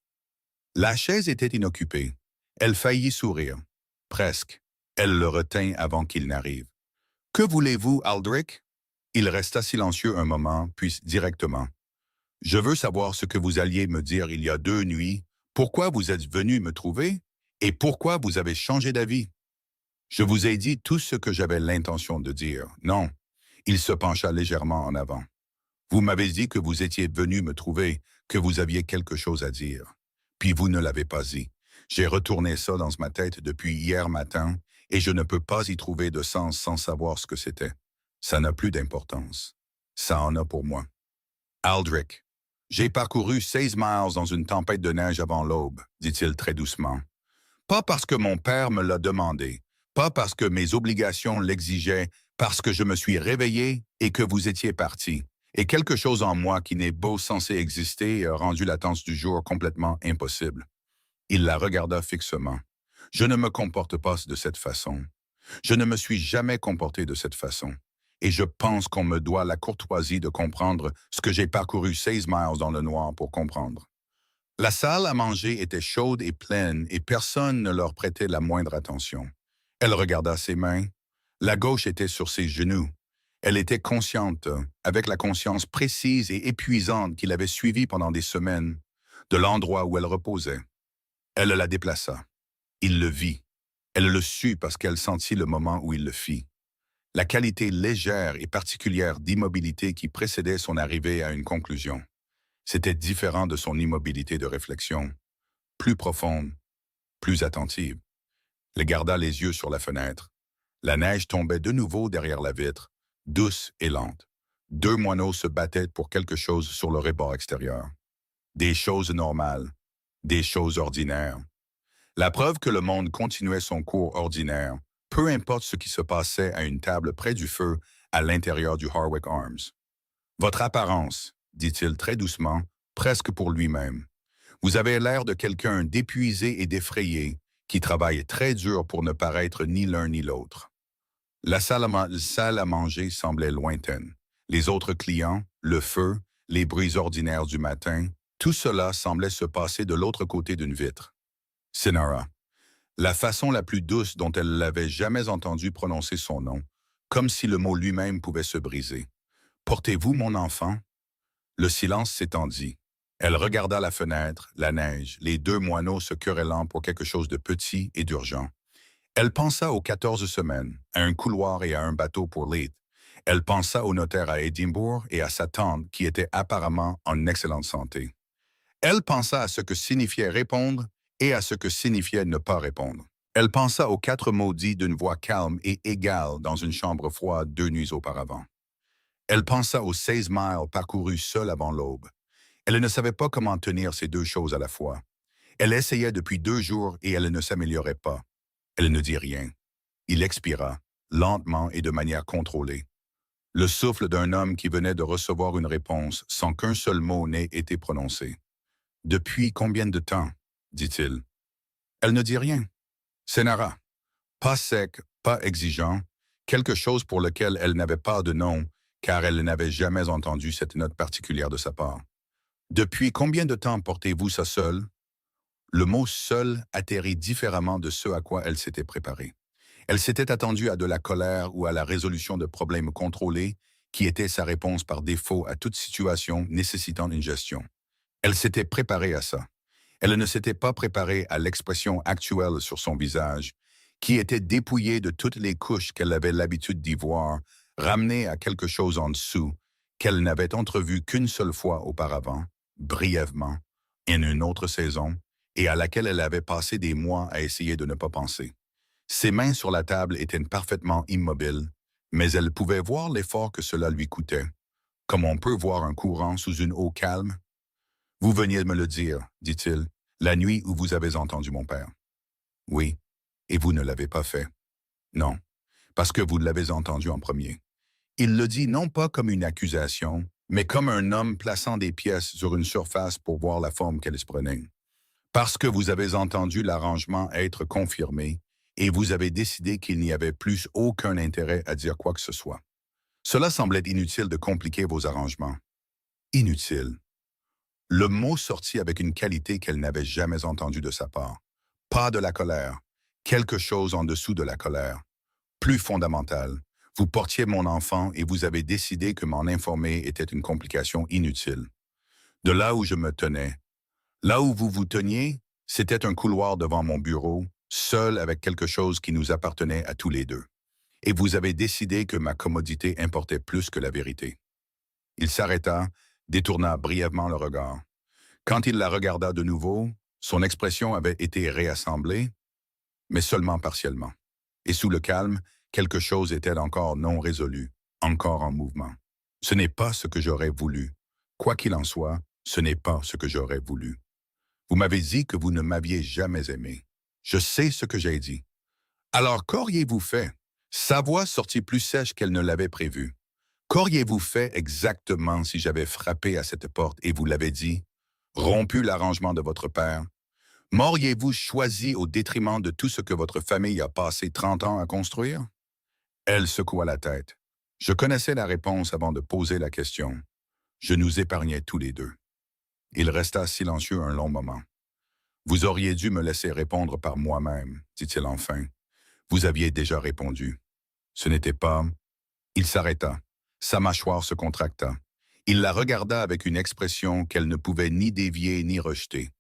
La chaise était inoccupée. Elle faillit sourire. Presque. Elle le retint avant qu'il n'arrive. « Que voulez-vous, Aldrich? » Il resta silencieux un moment, puis directement. « Je veux savoir ce que vous alliez me dire il y a 2 nuits, pourquoi vous êtes venu me trouver, et pourquoi vous avez changé d'avis. Je vous ai dit tout ce que j'avais l'intention de dire. Non. » Il se pencha légèrement en avant. « Vous m'avez dit que vous étiez venu me trouver, que vous aviez quelque chose à dire. Puis vous ne l'avez pas dit. J'ai retourné ça dans ma tête depuis hier matin, et je ne peux pas y trouver de sens sans savoir ce que c'était. Ça n'a plus d'importance. Ça en a pour moi. Aldrich, j'ai parcouru 16 miles dans une tempête de neige avant l'aube, dit-il très doucement. Pas parce que mon père me l'a demandé, pas parce que mes obligations l'exigeaient, parce que je me suis réveillé et que vous étiez parti. Et quelque chose en moi qui n'est beau censé exister a rendu l'attente du jour complètement impossible. Il la regarda fixement. Je ne me comporte pas de cette façon. Je ne me suis jamais comporté de cette façon. Et je pense qu'on me doit la courtoisie de comprendre ce que j'ai parcouru 16 miles dans le noir pour comprendre. La salle à manger était chaude et pleine et personne ne leur prêtait la moindre attention. Elle regarda ses mains. La gauche était sur ses genoux. Elle était consciente, avec la conscience précise et épuisante qu'il avait suivie pendant des semaines, de l'endroit où elle reposait. Elle la déplaça. Il le vit. Elle le sut parce qu'elle sentit le moment où il le fit. La qualité légère et particulière d'immobilité qui précédait son arrivée à une conclusion. C'était différent de son immobilité de réflexion, plus profonde, plus attentive. Elle garda les yeux sur la fenêtre. La neige tombait de nouveau derrière la vitre, douce et lente. 2 moineaux se battaient pour quelque chose sur le rebord extérieur. Des choses normales, des choses ordinaires. La preuve que le monde continuait son cours ordinaire, peu importe ce qui se passait à une table près du feu à l'intérieur du Harwick Arms. « Votre apparence, dit-il très doucement, presque pour lui-même. Vous avez l'air de quelqu'un d'épuisé et d'effrayé, qui travaille très dur pour ne paraître ni l'un ni l'autre. » La salle à manger semblait lointaine. Les autres clients, le feu, les bruits ordinaires du matin, tout cela semblait se passer de l'autre côté d'une vitre. Senora, la façon la plus douce dont elle l'avait jamais entendu prononcer son nom, comme si le mot lui-même pouvait se briser. « Portez-vous mon enfant? » Le silence s'étendit. Elle regarda la fenêtre, la neige, les 2 moineaux se querellant pour quelque chose de petit et d'urgent. Elle pensa aux 14 semaines, à un couloir et à un bateau pour Leith. Elle pensa au notaire à Édimbourg et à sa tante qui était apparemment en excellente santé. Elle pensa à ce que signifiait répondre et à ce que signifiait ne pas répondre. Elle pensa aux 4 mots dits d'une voix calme et égale dans une chambre froide 2 nuits auparavant. Elle pensa aux 16 miles parcourus seule avant l'aube. Elle ne savait pas comment tenir ces 2 choses à la fois. Elle essayait depuis 2 jours et elle ne s'améliorait pas. Elle ne dit rien. Il expira, lentement et de manière contrôlée. Le souffle d'un homme qui venait de recevoir une réponse sans qu'un seul mot n'ait été prononcé. « Depuis combien de temps ?» dit-il. Elle ne dit rien. Sénara. Pas sec, pas exigeant, quelque chose pour lequel elle n'avait pas de nom, car elle n'avait jamais entendu cette note particulière de sa part. « Depuis combien de temps portez-vous ça seul ?» Le mot « seul » atterrit différemment de ce à quoi elle s'était préparée. Elle s'était attendue à de la colère ou à la résolution de problèmes contrôlés, qui était sa réponse par défaut à toute situation nécessitant une gestion. Elle s'était préparée à ça. Elle ne s'était pas préparée à l'expression actuelle sur son visage, qui était dépouillée de toutes les couches qu'elle avait l'habitude d'y voir, ramenée à quelque chose en dessous, qu'elle n'avait entrevu qu'une seule fois auparavant, brièvement, en une autre saison, et à laquelle elle avait passé des mois à essayer de ne pas penser. Ses mains sur la table étaient parfaitement immobiles, mais elle pouvait voir l'effort que cela lui coûtait, comme on peut voir un courant sous une eau calme. « Vous veniez de me le dire, dit-il, la nuit où vous avez entendu mon père. »« Oui, et vous ne l'avez pas fait. »« Non, parce que vous l'avez entendu en premier. » Il le dit non pas comme une accusation, mais comme un homme plaçant des pièces sur une surface pour voir la forme qu'elles prenaient. Parce que vous avez entendu l'arrangement être confirmé, et vous avez décidé qu'il n'y avait plus aucun intérêt à dire quoi que ce soit. Cela semblait inutile de compliquer vos arrangements. Inutile. Le mot sortit avec une qualité qu'elle n'avait jamais entendue de sa part. Pas de la colère, quelque chose en dessous de la colère. Plus fondamental, vous portiez mon enfant et vous avez décidé que m'en informer était une complication inutile. De là où je me tenais, là où vous vous teniez, c'était un couloir devant mon bureau, seul avec quelque chose qui nous appartenait à tous les deux. Et vous avez décidé que ma commodité importait plus que la vérité. Il s'arrêta, détourna brièvement le regard. Quand il la regarda de nouveau, son expression avait été réassemblée, mais seulement partiellement. Et sous le calme, quelque chose était encore non résolu, encore en mouvement. Ce n'est pas ce que j'aurais voulu. Quoi qu'il en soit, ce n'est pas ce que j'aurais voulu. Vous m'avez dit que vous ne m'aviez jamais aimé. Je sais ce que j'ai dit. Alors qu'auriez-vous fait? Sa voix sortit plus sèche qu'elle ne l'avait prévu. Qu'auriez-vous fait exactement si j'avais frappé à cette porte et vous l'avez dit, rompu l'arrangement de votre père? M'auriez-vous choisi au détriment de tout ce que votre famille a passé 30 ans à construire? Elle secoua la tête. Je connaissais la réponse avant de poser la question. Je nous épargnais tous les deux. Il resta silencieux un long moment. Vous auriez dû me laisser répondre par moi-même, dit-il enfin. Vous aviez déjà répondu. Ce n'était pas... Il s'arrêta. Sa mâchoire se contracta. Il la regarda avec une expression qu'elle ne pouvait ni dévier ni rejeter.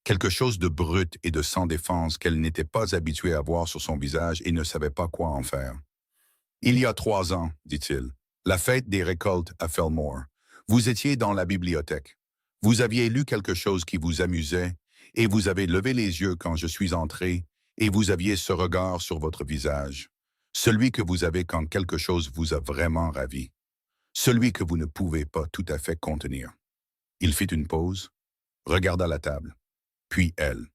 Quelque chose de brut et de sans défense qu'elle n'était pas habituée à voir sur son visage et ne savait pas quoi en faire. « Il y a 3 ans, dit-il, la fête des récoltes à Fillmore. Vous étiez dans la bibliothèque. Vous aviez lu quelque chose qui vous amusait et vous avez levé les yeux quand je suis entré et vous aviez ce regard sur votre visage. Celui que vous avez quand quelque chose vous a vraiment ravi. Celui que vous ne pouvez pas tout à fait contenir. » Il fit une pause, regarda la table, puis elle.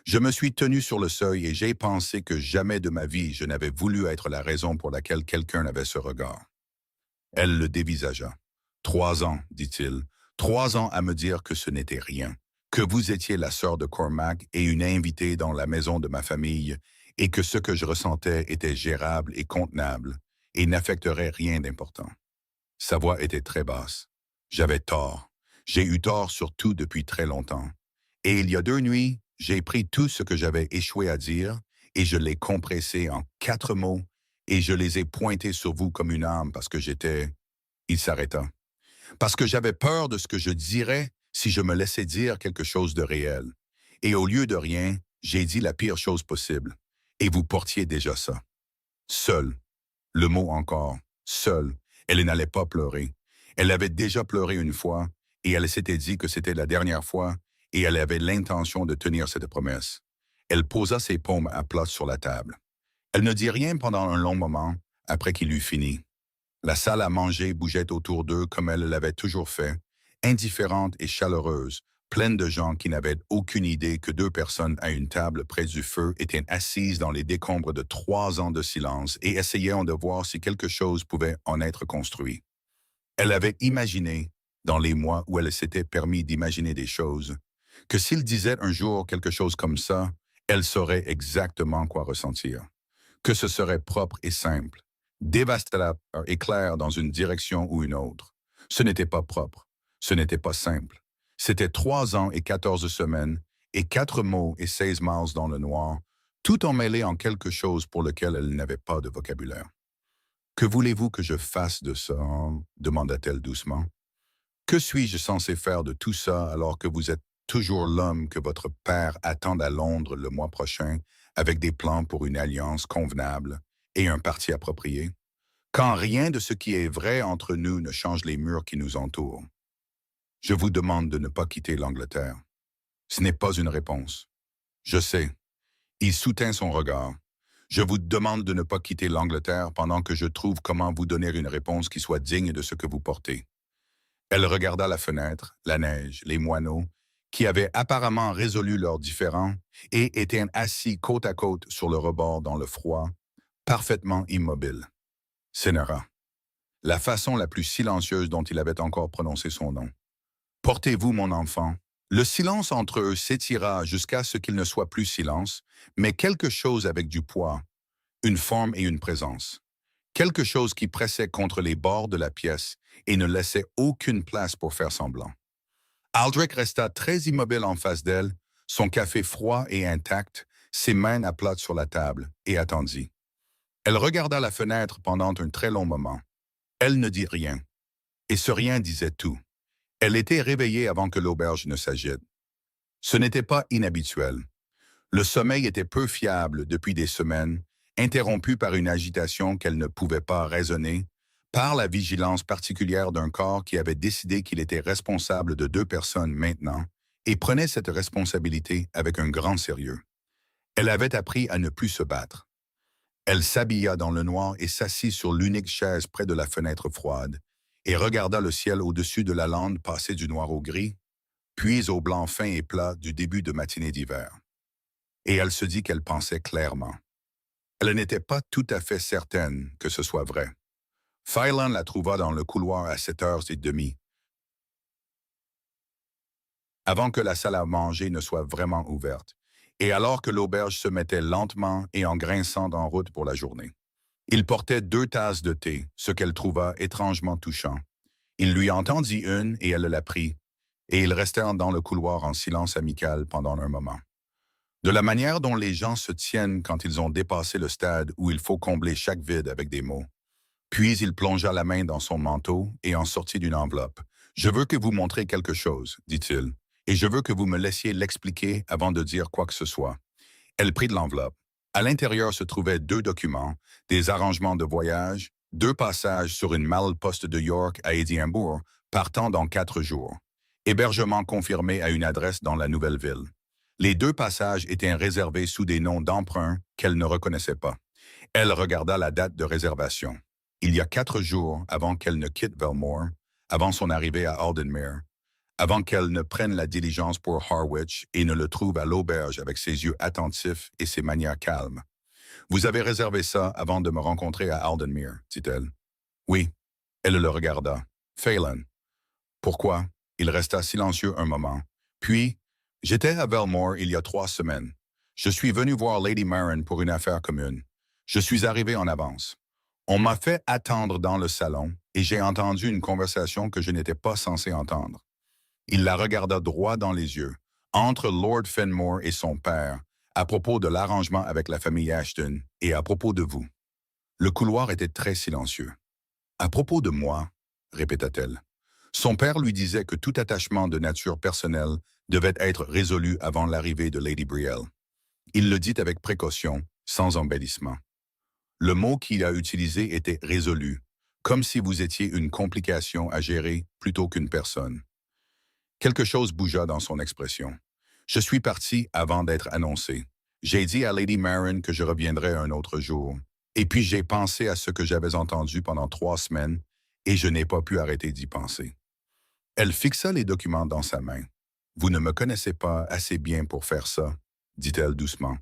Je me suis tenu sur le seuil et j'ai pensé que jamais de ma vie je n'avais voulu être la raison pour laquelle quelqu'un avait ce regard. Elle le dévisagea. 3 ans, dit-il, 3 ans à me dire que ce n'était rien, que vous étiez la sœur de Cormac et une invitée dans la maison de ma famille, et que ce que je ressentais était gérable et contenable, et n'affecterait rien d'important. Sa voix était très basse. J'avais tort. J'ai eu tort sur tout depuis très longtemps. Et il y a 2 nuits, j'ai pris tout ce que j'avais échoué à dire, et je l'ai compressé en 4 mots, et je les ai pointés sur vous comme une arme parce que j'étais... Il s'arrêta. Parce que j'avais peur de ce que je dirais si je me laissais dire quelque chose de réel. Et au lieu de rien, j'ai dit la pire chose possible. Et vous portiez déjà ça. Seul. Le mot encore. Seul. Elle n'allait pas pleurer. Elle avait déjà pleuré une fois, et elle s'était dit que c'était la dernière fois, et elle avait l'intention de tenir cette promesse. Elle posa ses paumes à plat sur la table. Elle ne dit rien pendant un long moment après qu'il eut fini. La salle à manger bougeait autour d'eux comme elle l'avait toujours fait, indifférente et chaleureuse, pleine de gens qui n'avaient aucune idée que deux personnes à une table près du feu étaient assises dans les décombres de 3 ans de silence et essayaient de voir si quelque chose pouvait en être construit. Elle avait imaginé, dans les mois où elle s'était permis d'imaginer des choses, que s'il disait un jour quelque chose comme ça, elle saurait exactement quoi ressentir, que ce serait propre et simple, dévastateur et clair dans une direction ou une autre. Ce n'était pas propre, ce n'était pas simple. C'était 3 ans et 14 semaines, et 4 mots et 16 miles dans le noir, tout emmêlé en quelque chose pour lequel elle n'avait pas de vocabulaire. « Que voulez-vous que je fasse de ça? » demanda-t-elle doucement. « Que suis-je censé faire de tout ça alors que vous êtes toujours l'homme que votre père attend à Londres le mois prochain avec des plans pour une alliance convenable et un parti approprié? Quand rien de ce qui est vrai entre nous ne change les murs qui nous entourent. Je vous demande de ne pas quitter l'Angleterre. » Ce n'est pas une réponse. Je sais. Il soutint son regard. Je vous demande de ne pas quitter l'Angleterre pendant que je trouve comment vous donner une réponse qui soit digne de ce que vous portez. Elle regarda la fenêtre, la neige, les moineaux, qui avaient apparemment résolu leurs différends et étaient assis côte à côte sur le rebord dans le froid, parfaitement immobiles. Sénéra. La façon la plus silencieuse dont il avait encore prononcé son nom. Portez-vous, mon enfant. Le silence entre eux s'étira jusqu'à ce qu'il ne soit plus silence, mais quelque chose avec du poids, une forme et une présence. Quelque chose qui pressait contre les bords de la pièce et ne laissait aucune place pour faire semblant. Aldrich resta très immobile en face d'elle, son café froid et intact, ses mains à plat sur la table, et attendit. Elle regarda la fenêtre pendant un très long moment. Elle ne dit rien. Et ce rien disait tout. Elle était réveillée avant que l'auberge ne s'agite. Ce n'était pas inhabituel. Le sommeil était peu fiable depuis des semaines, interrompu par une agitation qu'elle ne pouvait pas raisonner, par la vigilance particulière d'un corps qui avait décidé qu'il était responsable de 2 personnes maintenant et prenait cette responsabilité avec un grand sérieux. Elle avait appris à ne plus se battre. Elle s'habilla dans le noir et s'assit sur l'unique chaise près de la fenêtre froide et regarda le ciel au-dessus de la lande passer du noir au gris, puis au blanc fin et plat du début de matinée d'hiver. Et elle se dit qu'elle pensait clairement. Elle n'était pas tout à fait certaine que ce soit vrai. Phelan la trouva dans le couloir à 7h30, avant que la salle à manger ne soit vraiment ouverte, et alors que l'auberge se mettait lentement et en grinçant en route pour la journée. Il portait 2 tasses de thé, ce qu'elle trouva étrangement touchant. Il lui en tendit une et elle la prit, et ils restèrent dans le couloir en silence amical pendant un moment. De la manière dont les gens se tiennent quand ils ont dépassé le stade où il faut combler chaque vide avec des mots. Puis il plongea la main dans son manteau et en sortit d'une enveloppe. « Je veux que vous montriez quelque chose, dit-il, et je veux que vous me laissiez l'expliquer avant de dire quoi que ce soit. » Elle prit de l'enveloppe. À l'intérieur se trouvaient 2 documents, des arrangements de voyage, 2 passages sur une malle-poste de York à Édimbourg, partant dans 4 jours. Hébergement confirmé à une adresse dans la nouvelle ville. Les 2 passages étaient réservés sous des noms d'emprunt qu'elle ne reconnaissait pas. Elle regarda la date de réservation. Il y a 4 jours avant qu'elle ne quitte Belmore, avant son arrivée à Aldenmere, avant qu'elle ne prenne la diligence pour Harwich et ne le trouve à l'auberge avec ses yeux attentifs et ses manières calmes. « Vous avez réservé ça avant de me rencontrer à Aldenmere, dit-elle. « Oui. » Elle le regarda. « Phelan. » « Pourquoi? » Il resta silencieux un moment. Puis, « J'étais à Belmore il y a 3 semaines. Je suis venu voir Lady Marin pour une affaire commune. Je suis arrivé en avance. On m'a fait attendre dans le salon et j'ai entendu une conversation que je n'étais pas censé entendre. » Il la regarda droit dans les yeux, entre Lord Fenmore et son père, à propos de l'arrangement avec la famille Ashton et à propos de vous. Le couloir était très silencieux. « À propos de moi, » répéta-t-elle. Son père lui disait que tout attachement de nature personnelle devait être résolu avant l'arrivée de Lady Brielle. Il le dit avec précaution, sans embellissement. Le mot qu'il a utilisé était « résolu », comme si vous étiez une complication à gérer plutôt qu'une personne. Quelque chose bougea dans son expression. « Je suis parti avant d'être annoncé. J'ai dit à Lady Marin que je reviendrais un autre jour. Et puis j'ai pensé à ce que j'avais entendu pendant 3 semaines et je n'ai pas pu arrêter d'y penser. Elle fixa les documents dans sa main. Vous ne me connaissez pas assez bien pour faire ça, dit-elle doucement.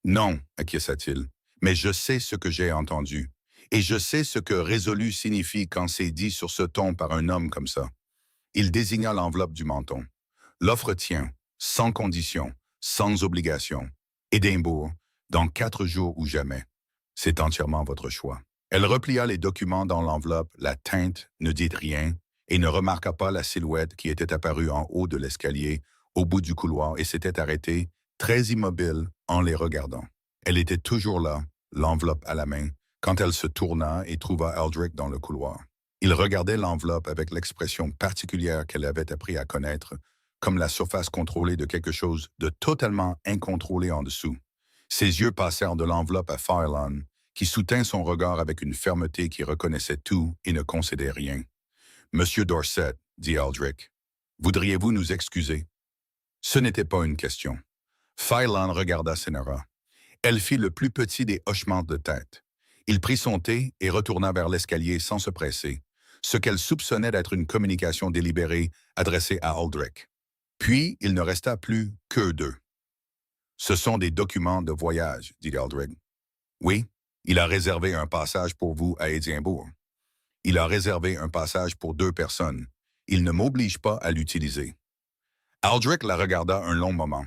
Non, acquiesça-t-il, mais je sais ce que j'ai entendu. Et je sais ce que résolu signifie quand c'est dit sur ce ton par un homme comme ça. Il désigna l'enveloppe du menton. L'offre tient, sans condition, sans obligation. Édimbourg, dans 4 jours ou jamais. C'est entièrement votre choix. Elle replia les documents dans l'enveloppe, la teinte ne dit rien et ne remarqua pas la silhouette qui était apparue en haut de l'escalier, au bout du couloir et s'était arrêtée, très immobile, en les regardant. Elle était toujours là, l'enveloppe à la main, quand elle se tourna et trouva Aldrich dans le couloir. Il regardait l'enveloppe avec l'expression particulière qu'elle avait appris à connaître, comme la surface contrôlée de quelque chose de totalement incontrôlé en dessous. Ses yeux passèrent de l'enveloppe à Phylon, qui soutint son regard avec une fermeté qui reconnaissait tout et ne concédait rien. « Monsieur Dorset, dit Aldrich, voudriez-vous nous excuser? » Ce n'était pas une question. Phylon regarda Cynara. Elle fit le plus petit des hochements de tête. Il prit son thé et retourna vers l'escalier sans se presser, ce qu'elle soupçonnait d'être une communication délibérée adressée à Aldrich. Puis, il ne resta plus qu'eux deux. « Ce sont des documents de voyage, dit Aldrich. Oui, il a réservé un passage pour vous à Édimbourg. Il a réservé un passage pour 2 personnes. Il ne m'oblige pas à l'utiliser. » Aldrich la regarda un long moment.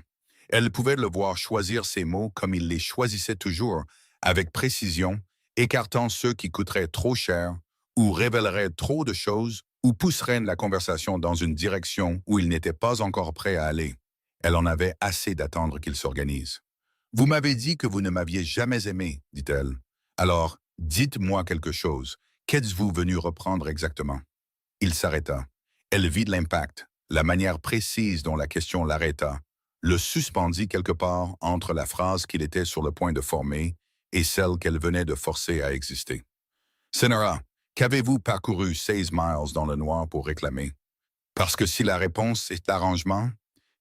Elle pouvait le voir choisir ses mots comme il les choisissait toujours, avec précision, écartant ceux qui coûteraient trop cher, ou révéleraient trop de choses, ou pousseraient la conversation dans une direction où il n'était pas encore prêt à aller. Elle en avait assez d'attendre qu'il s'organise. « Vous m'avez dit que vous ne m'aviez jamais aimé, dit-elle. Alors, dites-moi quelque chose. Qu'êtes-vous venu reprendre exactement? » Il s'arrêta. Elle vit de l'impact, la manière précise dont la question l'arrêta, le suspendit quelque part entre la phrase qu'il était sur le point de former et celle qu'elle venait de forcer à exister. « Cynara, qu'avez-vous parcouru 16 miles dans le noir pour réclamer? Parce que si la réponse est arrangement,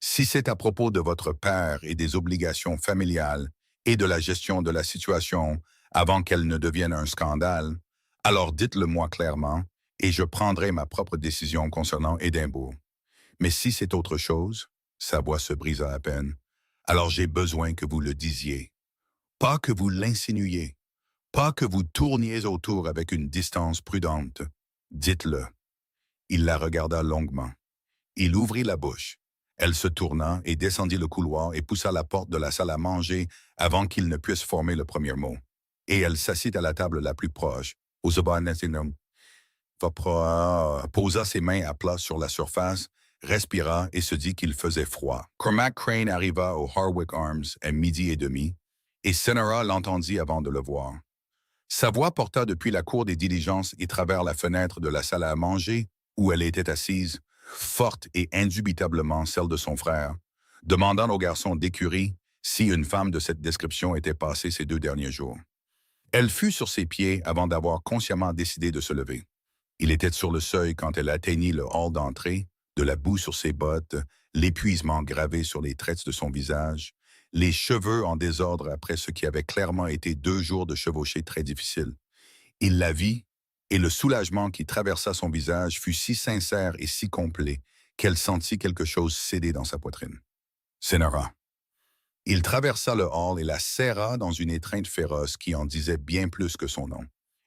si c'est à propos de votre père et des obligations familiales et de la gestion de la situation avant qu'elle ne devienne un scandale, alors dites-le-moi clairement et je prendrai ma propre décision concernant Édimbourg. Mais si c'est autre chose, sa voix se brisa à peine, alors j'ai besoin que vous le disiez. Pas que vous l'insinuiez, pas que vous tourniez autour avec une distance prudente. Dites-le. » Il la regarda longuement. Il ouvrit la bouche. Elle se tourna et descendit le couloir et poussa la porte de la salle à manger avant qu'il ne puisse former le premier mot. Et elle s'assit à la table la plus proche, posa ses mains à plat sur la surface, respira et se dit qu'il faisait froid. Cormac Crane arriva au Harwick Arms à 12h30 et Cynara l'entendit avant de le voir. Sa voix porta depuis la cour des diligences et travers la fenêtre de la salle à manger où elle était assise, forte et indubitablement celle de son frère, demandant au garçon d'écurie si une femme de cette description était passée ces 2 derniers jours. Elle fut sur ses pieds avant d'avoir consciemment décidé de se lever. Il était sur le seuil quand elle atteignit le hall d'entrée, de la boue sur ses bottes, l'épuisement gravé sur les traits de son visage, les cheveux en désordre après ce qui avait clairement été 2 jours de chevauchée très difficiles. Il la vit, et le soulagement qui traversa son visage fut si sincère et si complet qu'elle sentit quelque chose céder dans sa poitrine. Cynara. Il traversa le hall et la serra dans une étreinte féroce qui en disait bien plus que son nom.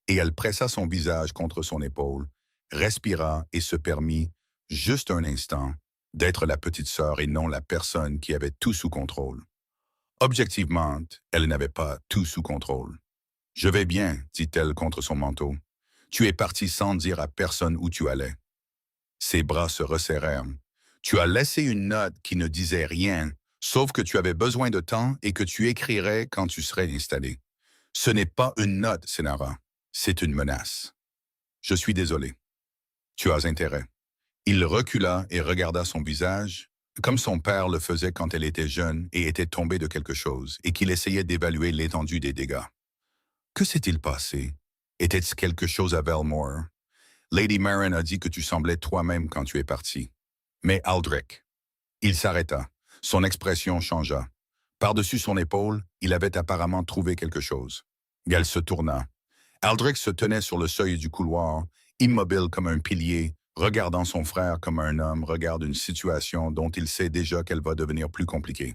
Et elle pressa son visage contre son épaule, respira et se permit, juste un instant, d'être la petite sœur et non la personne qui avait tout sous contrôle. Objectivement, elle n'avait pas tout sous contrôle. « Je vais bien, dit-elle contre son manteau. Tu es parti sans dire à personne où tu allais. » Ses bras se resserrèrent. « Tu as laissé une note qui ne disait rien, sauf que tu avais besoin de temps et que tu écrirais quand tu serais installé. Ce n'est pas une note, Cynara. C'est une menace. Je suis désolé. Tu as intérêt. » Il recula et regarda son visage, comme son père le faisait quand elle était jeune et était tombée de quelque chose, et qu'il essayait d'évaluer l'étendue des dégâts. Que s'est-il passé? Était-ce quelque chose à Belmore? Lady Marin a dit que tu semblais toi-même quand tu es parti. Mais Aldrich. Il s'arrêta. Son expression changea. Par-dessus son épaule, il avait apparemment trouvé quelque chose. Elle se tourna. Aldrich se tenait sur le seuil du couloir, immobile comme un pilier, regardant son frère comme un homme regarde une situation dont il sait déjà qu'elle va devenir plus compliquée.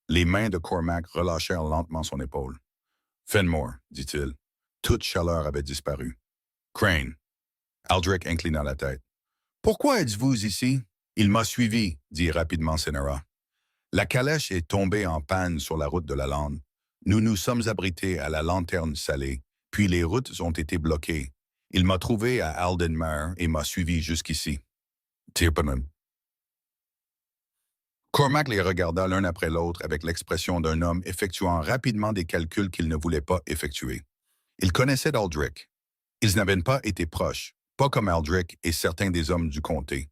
Les mains de Cormac relâchèrent lentement son épaule. Fenmore, dit-il. Toute chaleur avait disparu. Crane. Aldrich inclina la tête. Pourquoi êtes-vous ici? Il m'a suivi, dit rapidement Senera. La calèche est tombée en panne sur la route de la lande. Nous nous sommes abrités à la lanterne salée, puis les routes ont été bloquées. Il m'a trouvé à Aldenmere et m'a suivi jusqu'ici. Tirpanen. Cormac les regarda l'un après l'autre avec l'expression d'un homme effectuant rapidement des calculs qu'il ne voulait pas effectuer. Il connaissait Aldrich. Ils n'avaient pas été proches, pas comme Aldrich et certains des hommes du comté.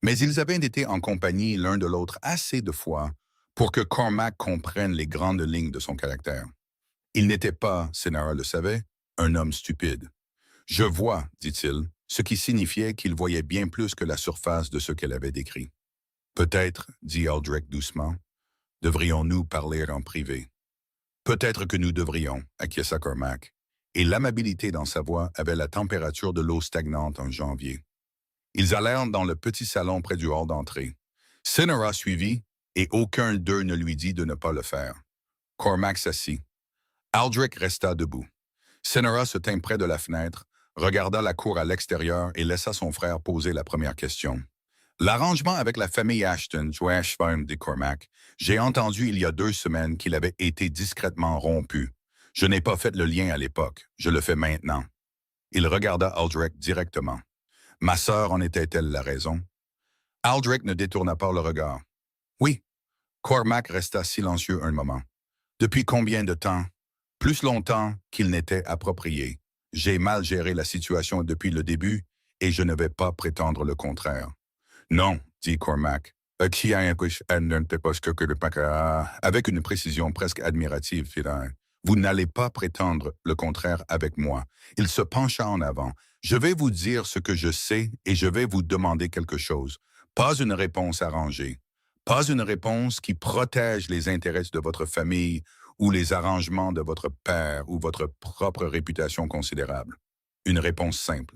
Mais ils avaient été en compagnie l'un de l'autre assez de fois pour que Cormac comprenne les grandes lignes de son caractère. Il n'était pas, Senara le savait, un homme stupide. Je vois, dit-il, ce qui signifiait qu'il voyait bien plus que la surface de ce qu'elle avait décrit. Peut-être, dit Aldrich doucement, devrions-nous parler en privé. Peut-être que nous devrions, acquiesça Cormac, et l'amabilité dans sa voix avait la température de l'eau stagnante en janvier. Ils allèrent dans le petit salon près du hall d'entrée. Senera suivit, et aucun d'eux ne lui dit de ne pas le faire. Cormac s'assit. Aldrich resta debout. Senera se tint près de la fenêtre, regarda la cour à l'extérieur et laissa son frère poser la première question. L'arrangement avec la famille Ashton, dit Cormac, j'ai entendu il y a 2 semaines qu'il avait été discrètement rompu. Je n'ai pas fait le lien à l'époque, je le fais maintenant. Il regarda Aldrich directement. Ma sœur en était-elle la raison? Aldrich ne détourna pas le regard. Oui. Cormac resta silencieux un moment. Depuis combien de temps? Plus longtemps qu'il n'était approprié. J'ai mal géré la situation depuis le début et je ne vais pas prétendre le contraire. Non, dit Cormac, avec une précision presque admirative, vous n'allez pas prétendre le contraire avec moi. Il se pencha en avant. Je vais vous dire ce que je sais et je vais vous demander quelque chose. Pas une réponse arrangée. Pas une réponse qui protège les intérêts de votre famille ou les arrangements de votre père ou votre propre réputation considérable. Une réponse simple.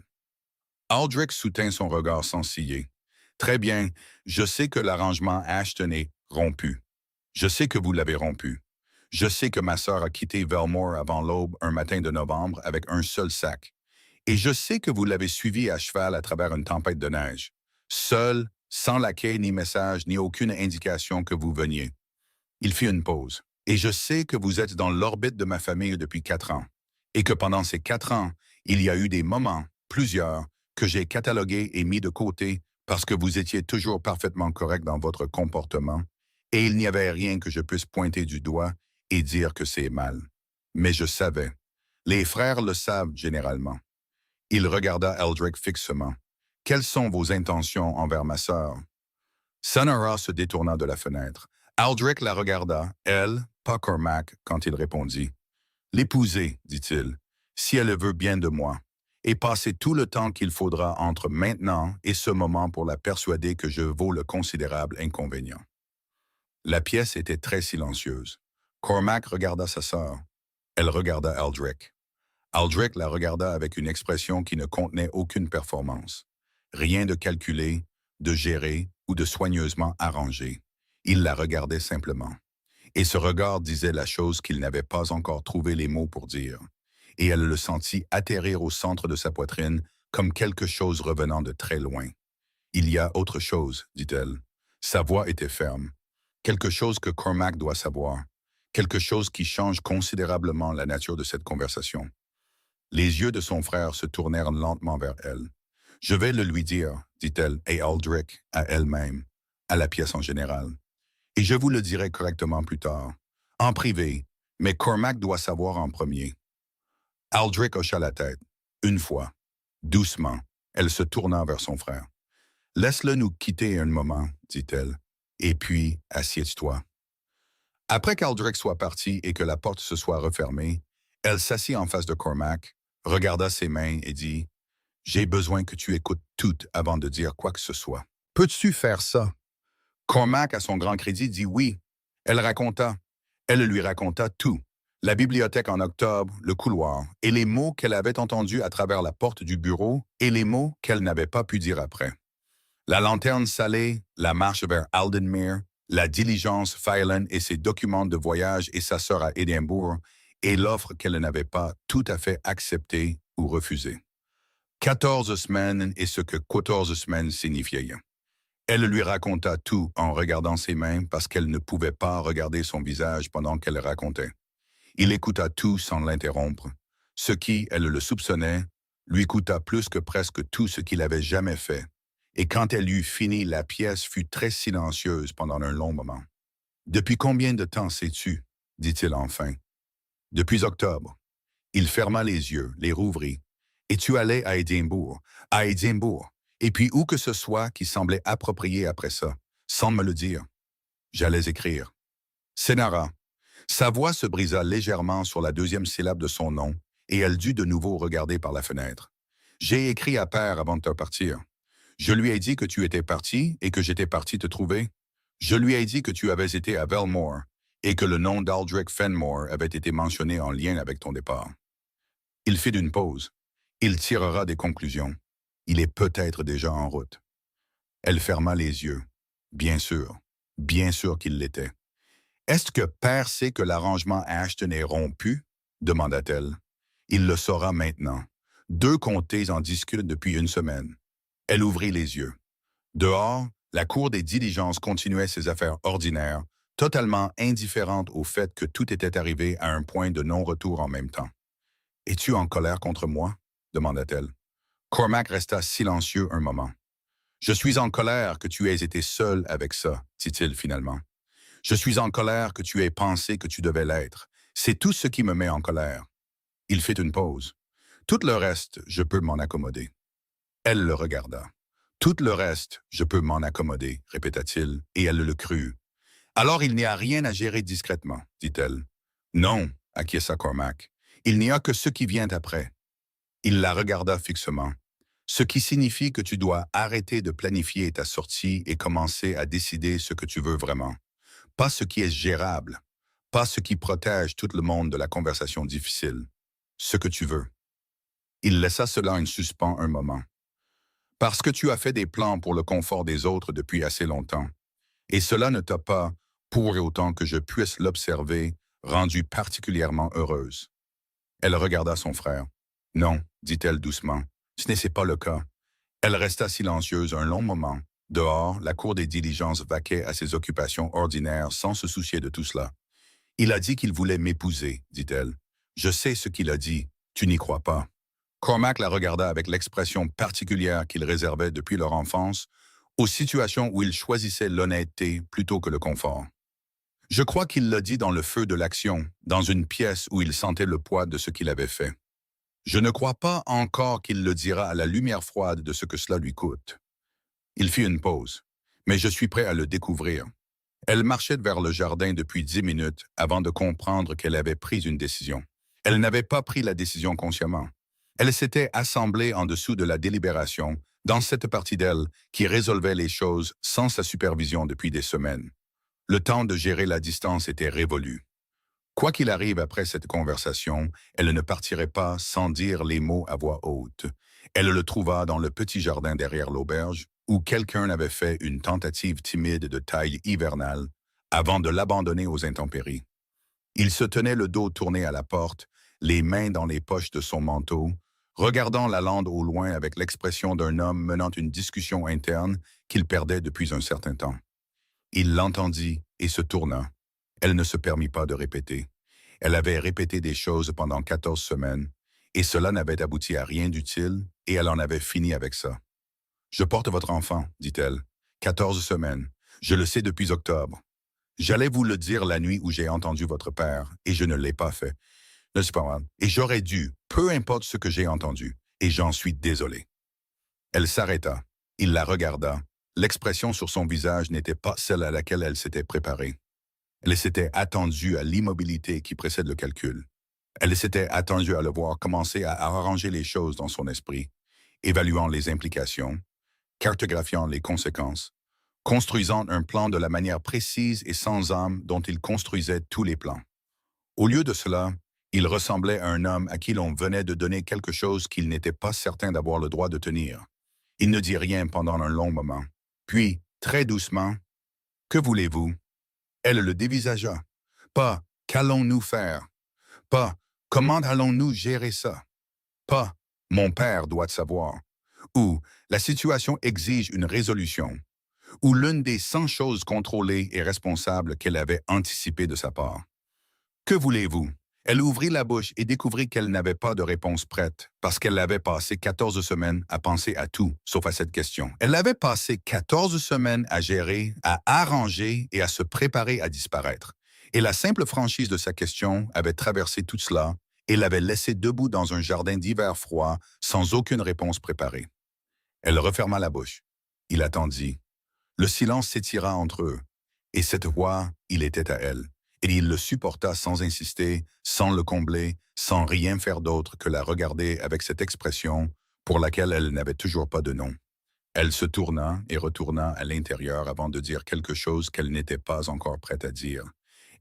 Aldrich soutint son regard sans ciller. Très bien, je sais que l'arrangement Ashton est rompu. Je sais que vous l'avez rompu. Je sais que ma sœur a quitté Velmore avant l'aube un matin de novembre avec un seul sac. Et je sais que vous l'avez suivi à cheval à travers une tempête de neige. Seul, sans laquais ni message ni aucune indication que vous veniez. Il fit une pause. Et je sais que vous êtes dans l'orbite de ma famille depuis 4 ans. Et que pendant ces 4 ans, il y a eu des moments, plusieurs, que j'ai catalogués et mis de côté parce que vous étiez toujours parfaitement correct dans votre comportement, et il n'y avait rien que je puisse pointer du doigt et dire que c'est mal. Mais je savais. Les frères le savent généralement. Il regarda Aldrich fixement. « Quelles sont vos intentions envers ma sœur? » Senara se détourna de la fenêtre. Aldrich la regarda, elle, pas Cormac, quand il répondit. « L'épouser, dit-il, si elle veut bien de moi, et passer tout le temps qu'il faudra entre maintenant et ce moment pour la persuader que je vaux le considérable inconvénient. » La pièce était très silencieuse. Cormac regarda sa sœur. Elle regarda Aldrich. Aldrich la regarda avec une expression qui ne contenait aucune performance. Rien de calculé, de géré ou de soigneusement arrangé. Il la regardait simplement. Et ce regard disait la chose qu'il n'avait pas encore trouvé les mots pour dire. Et elle le sentit atterrir au centre de sa poitrine comme quelque chose revenant de très loin. « Il y a autre chose, dit-elle. » Sa voix était ferme. Quelque chose que Cormac doit savoir. Quelque chose qui change considérablement la nature de cette conversation. Les yeux de son frère se tournèrent lentement vers elle. « Je vais le lui dire, dit-elle, et Aldrich, à elle-même, à la pièce en général. Et je vous le dirai correctement plus tard, en privé, mais Cormac doit savoir en premier. » Aldrich hocha la tête. Une fois, doucement, elle se tourna vers son frère. « Laisse-le nous quitter un moment, dit-elle, et puis assieds-toi. » Après qu'Aldrich soit parti et que la porte se soit refermée, elle s'assit en face de Cormac, regarda ses mains et dit « J'ai besoin que tu écoutes tout avant de dire quoi que ce soit. Peux-tu faire ça? » Cormac, à son grand crédit, dit oui. Elle raconta. Elle lui raconta tout. La bibliothèque en octobre, le couloir, et les mots qu'elle avait entendus à travers la porte du bureau, et les mots qu'elle n'avait pas pu dire après. La lanterne salée, la marche vers Aldenmere, la diligence Phelan et ses documents de voyage et sa sœur à Édimbourg, et l'offre qu'elle n'avait pas tout à fait acceptée ou refusée. 14 semaines et ce que 14 semaines signifiaient. Elle lui raconta tout en regardant ses mains parce qu'elle ne pouvait pas regarder son visage pendant qu'elle racontait. Il écouta tout sans l'interrompre. Ce qui, elle le soupçonnait, lui coûta plus que presque tout ce qu'il avait jamais fait. Et quand elle eut fini, la pièce fut très silencieuse pendant un long moment. Depuis combien de temps sais-tu? Dit-il enfin. Depuis octobre. Il ferma les yeux, les rouvrit. Et tu allais à Édimbourg. À Édimbourg. Et puis où que ce soit qui semblait approprié après ça, sans me le dire. J'allais écrire. Sénara. Sa voix se brisa légèrement sur la deuxième syllabe de son nom, et elle dut de nouveau regarder par la fenêtre. J'ai écrit à Père avant de te partir. Je lui ai dit que tu étais parti et que j'étais parti te trouver. Je lui ai dit que tu avais été à Belmore et que le nom d'Aldrich Fenmore avait été mentionné en lien avec ton départ. Il fit une pause. Il tirera des conclusions. Il est peut-être déjà en route. Elle ferma les yeux. Bien sûr qu'il l'était. Est-ce que Père sait que l'arrangement Ashton est rompu? Demanda-t-elle. Il le saura maintenant. 2 comtés en discutent depuis une semaine. Elle ouvrit les yeux. Dehors, la cour des diligences continuait ses affaires ordinaires, totalement indifférente au fait que tout était arrivé à un point de non-retour en même temps. « Es-tu en colère contre moi? » demanda-t-elle. Cormac resta silencieux un moment. « Je suis en colère que tu aies été seul avec ça, dit-il finalement. Je suis en colère que tu aies pensé que tu devais l'être. C'est tout ce qui me met en colère. » Il fit une pause. « Tout le reste, je peux m'en accommoder. » Elle le regarda. « Tout le reste, je peux m'en accommoder, répéta-t-il, et elle le crut. Alors il n'y a rien à gérer discrètement, dit-elle. Non, acquiesça Cormac. Il n'y a que ce qui vient après. Il la regarda fixement. Ce qui signifie que tu dois arrêter de planifier ta sortie et commencer à décider ce que tu veux vraiment. Pas ce qui est gérable, pas ce qui protège tout le monde de la conversation difficile. Ce que tu veux. Il laissa cela en suspens un moment. Parce que tu as fait des plans pour le confort des autres depuis assez longtemps. Et cela ne t'a pas, pour autant que je puisse l'observer, rendue particulièrement heureuse. Elle regarda son frère. Non, dit-elle doucement, ce n'est pas le cas. Elle resta silencieuse un long moment. Dehors, la cour des diligences vaquait à ses occupations ordinaires sans se soucier de tout cela. Il a dit qu'il voulait m'épouser, dit-elle. Je sais ce qu'il a dit, tu n'y crois pas. Cormac la regarda avec l'expression particulière qu'il réservait depuis leur enfance aux situations où il choisissait l'honnêteté plutôt que le confort. Je crois qu'il l'a dit dans le feu de l'action, dans une pièce où il sentait le poids de ce qu'il avait fait. Je ne crois pas encore qu'il le dira à la lumière froide de ce que cela lui coûte. Il fit une pause, mais je suis prêt à le découvrir. Elle marchait vers le jardin depuis 10 minutes avant de comprendre qu'elle avait pris une décision. Elle n'avait pas pris la décision consciemment. Elle s'était assemblée en dessous de la délibération, dans cette partie d'elle qui résolvait les choses sans sa supervision depuis des semaines. Le temps de gérer la distance était révolu. Quoi qu'il arrive après cette conversation, elle ne partirait pas sans dire les mots à voix haute. Elle le trouva dans le petit jardin derrière l'auberge, où quelqu'un avait fait une tentative timide de taille hivernale avant de l'abandonner aux intempéries. Il se tenait le dos tourné à la porte, les mains dans les poches de son manteau, regardant la lande au loin avec l'expression d'un homme menant une discussion interne qu'il perdait depuis un certain temps. Il l'entendit et se tourna. Elle ne se permit pas de répéter. Elle avait répété des choses pendant 14 semaines, et cela n'avait abouti à rien d'utile, et elle en avait fini avec ça. « Je porte votre enfant, dit-elle. 14 semaines. Je le sais depuis octobre. J'allais vous le dire la nuit où j'ai entendu votre père, et je ne l'ai pas fait. N'est-ce pas mal? Et j'aurais dû, peu importe ce que j'ai entendu, et j'en suis désolé. » Elle s'arrêta. Il la regarda. L'expression sur son visage n'était pas celle à laquelle elle s'était préparée. Elle s'était attendue à l'immobilité qui précède le calcul. Elle s'était attendue à le voir commencer à arranger les choses dans son esprit, évaluant les implications, cartographiant les conséquences, construisant un plan de la manière précise et sans âme dont il construisait tous les plans. Au lieu de cela, il ressemblait à un homme à qui l'on venait de donner quelque chose qu'il n'était pas certain d'avoir le droit de tenir. Il ne dit rien pendant un long moment. Puis, très doucement, « Que voulez-vous » Elle le dévisagea. Pas « Qu'allons-nous faire » Pas « Comment allons-nous gérer ça » Pas « Mon père doit savoir » ou « La situation exige une résolution » ou l'une des 100 choses contrôlées et responsables qu'elle avait anticipées de sa part. Que voulez-vous? Elle ouvrit la bouche et découvrit qu'elle n'avait pas de réponse prête, parce qu'elle avait passé 14 semaines à penser à tout, sauf à cette question. Elle avait passé 14 semaines à gérer, à arranger et à se préparer à disparaître. Et la simple franchise de sa question avait traversé tout cela et l'avait laissée debout dans un jardin d'hiver froid, sans aucune réponse préparée. Elle referma la bouche. Il attendit. Le silence s'étira entre eux, et cette voix, il était à elle. Et il le supporta sans insister, sans le combler, sans rien faire d'autre que la regarder avec cette expression pour laquelle elle n'avait toujours pas de nom. Elle se tourna et retourna à l'intérieur avant de dire quelque chose qu'elle n'était pas encore prête à dire.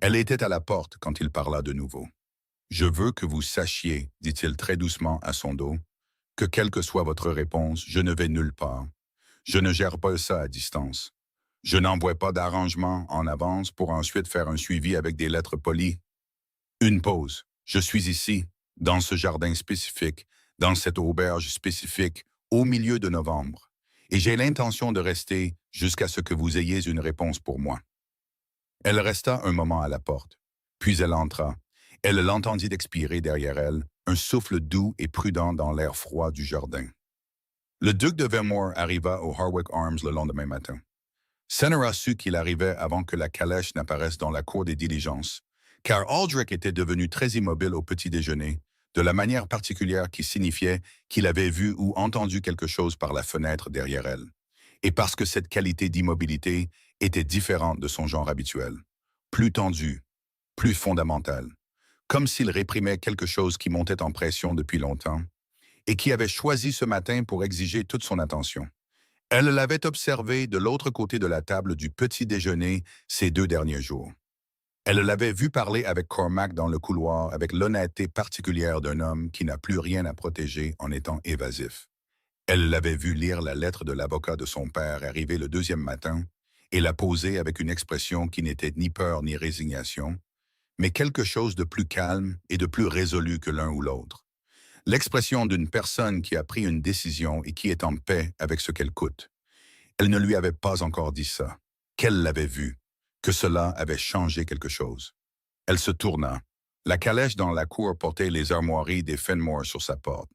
Elle était à la porte quand il parla de nouveau. « Je veux que vous sachiez, dit-il très doucement à son dos, que quelle que soit votre réponse, je ne vais nulle part. Je ne gère pas ça à distance. Je n'envoie pas d'arrangement en avance pour ensuite faire un suivi avec des lettres polies. Une pause. Je suis ici, dans ce jardin spécifique, dans cette auberge spécifique, au milieu de novembre. Et j'ai l'intention de rester jusqu'à ce que vous ayez une réponse pour moi. » Elle resta un moment à la porte. Puis elle entra. Elle l'entendit expirer derrière elle, un souffle doux et prudent dans l'air froid du jardin. Le duc de Vermore arriva au Harwick Arms le lendemain matin. Senora sut qu'il arrivait avant que la calèche n'apparaisse dans la cour des diligences, car Aldrich était devenu très immobile au petit déjeuner, de la manière particulière qui signifiait qu'il avait vu ou entendu quelque chose par la fenêtre derrière elle, et parce que cette qualité d'immobilité était différente de son genre habituel, plus tendue, plus fondamentale, comme s'il réprimait quelque chose qui montait en pression depuis longtemps, et qui avait choisi ce matin pour exiger toute son attention. Elle l'avait observé de l'autre côté de la table du petit déjeuner ces 2 derniers jours. Elle l'avait vu parler avec Cormac dans le couloir avec l'honnêteté particulière d'un homme qui n'a plus rien à protéger en étant évasif. Elle l'avait vu lire la lettre de l'avocat de son père arriver le 2e matin et la poser avec une expression qui n'était ni peur ni résignation, mais quelque chose de plus calme et de plus résolu que l'un ou l'autre. L'expression d'une personne qui a pris une décision et qui est en paix avec ce qu'elle coûte. Elle ne lui avait pas encore dit ça, qu'elle l'avait vu, que cela avait changé quelque chose. Elle se tourna. La calèche dans la cour portait les armoiries des Fenmore sur sa porte.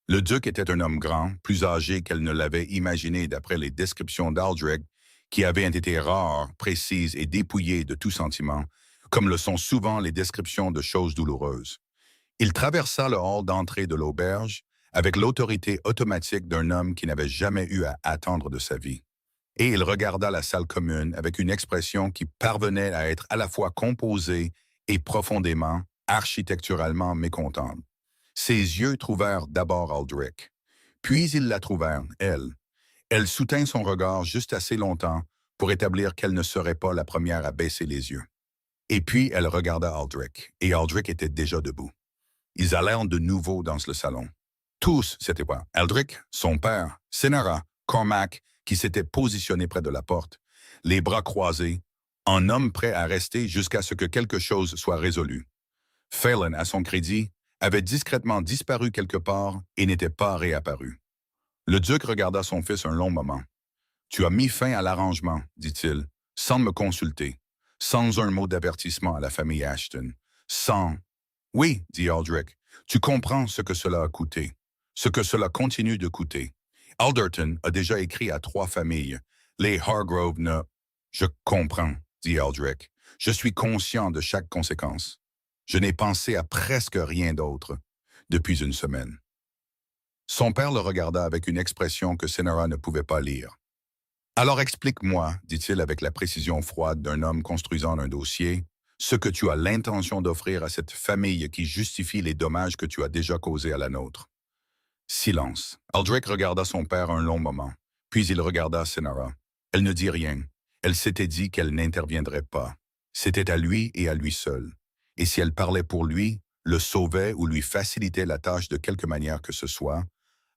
Le duc était un homme grand, plus âgé qu'elle ne l'avait imaginé d'après les descriptions d'Aldrich, qui avaient été rares, précises et dépouillées de tout sentiment, comme le sont souvent les descriptions de choses douloureuses. Il traversa le hall d'entrée de l'auberge avec l'autorité automatique d'un homme qui n'avait jamais eu à attendre de sa vie. Et il regarda la salle commune avec une expression qui parvenait à être à la fois composée et profondément, architecturalement mécontente. Ses yeux trouvèrent d'abord Aldrich. Puis ils la trouvèrent, elle. Elle soutint son regard juste assez longtemps pour établir qu'elle ne serait pas la première à baisser les yeux. Et puis elle regarda Aldrich, et Aldrich était déjà debout. Ils allèrent de nouveau dans le salon. Tous, c'était quoi? Aldrich, son père, Senora, Cormac, qui s'était positionné près de la porte, les bras croisés, en homme prêt à rester jusqu'à ce que quelque chose soit résolu. Phelan, à son crédit, avait discrètement disparu quelque part et n'était pas réapparu. Le duc regarda son fils un long moment. « Tu as mis fin à l'arrangement, dit-il, sans me consulter, sans un mot d'avertissement à la famille Ashton, sans... » « Oui, dit Aldrich, tu comprends ce que cela a coûté, ce que cela continue de coûter. Alderton a déjà écrit à 3 familles. Les Hargrove ne... » « Je comprends, dit Aldrich. Je suis conscient de chaque conséquence. Je n'ai pensé à presque rien d'autre depuis une semaine. » Son père le regarda avec une expression que Senora ne pouvait pas lire. « Alors explique-moi, dit-il avec la précision froide d'un homme construisant un dossier, ce que tu as l'intention d'offrir à cette famille qui justifie les dommages que tu as déjà causés à la nôtre. » Silence. Aldrich regarda son père un long moment, puis il regarda Senora. Elle ne dit rien. Elle s'était dit qu'elle n'interviendrait pas. C'était à lui et à lui seul. Et si elle parlait pour lui, le sauvait ou lui facilitait la tâche de quelque manière que ce soit,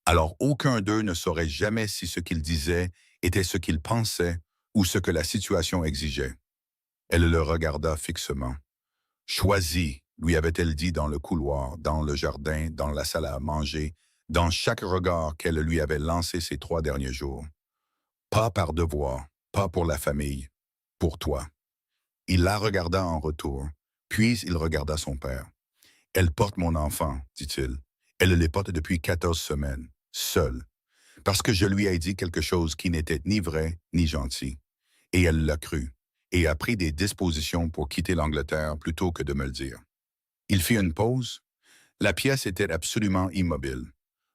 alors aucun d'eux ne saurait jamais si ce qu'il disait était ce qu'il pensait ou ce que la situation exigeait. Elle le regarda fixement. Choisis, lui avait-elle dit dans le couloir, dans le jardin, dans la salle à manger, dans chaque regard qu'elle lui avait lancé ces 3 derniers jours. Pas par devoir, pas pour la famille, pour toi. Il la regarda en retour, puis il regarda son père. Elle porte mon enfant, dit-il. Elle les porte depuis 14 semaines, seule, parce que je lui ai dit quelque chose qui n'était ni vrai ni gentil. Et elle l'a cru, et a pris des dispositions pour quitter l'Angleterre plutôt que de me le dire. Il fit une pause. La pièce était absolument immobile.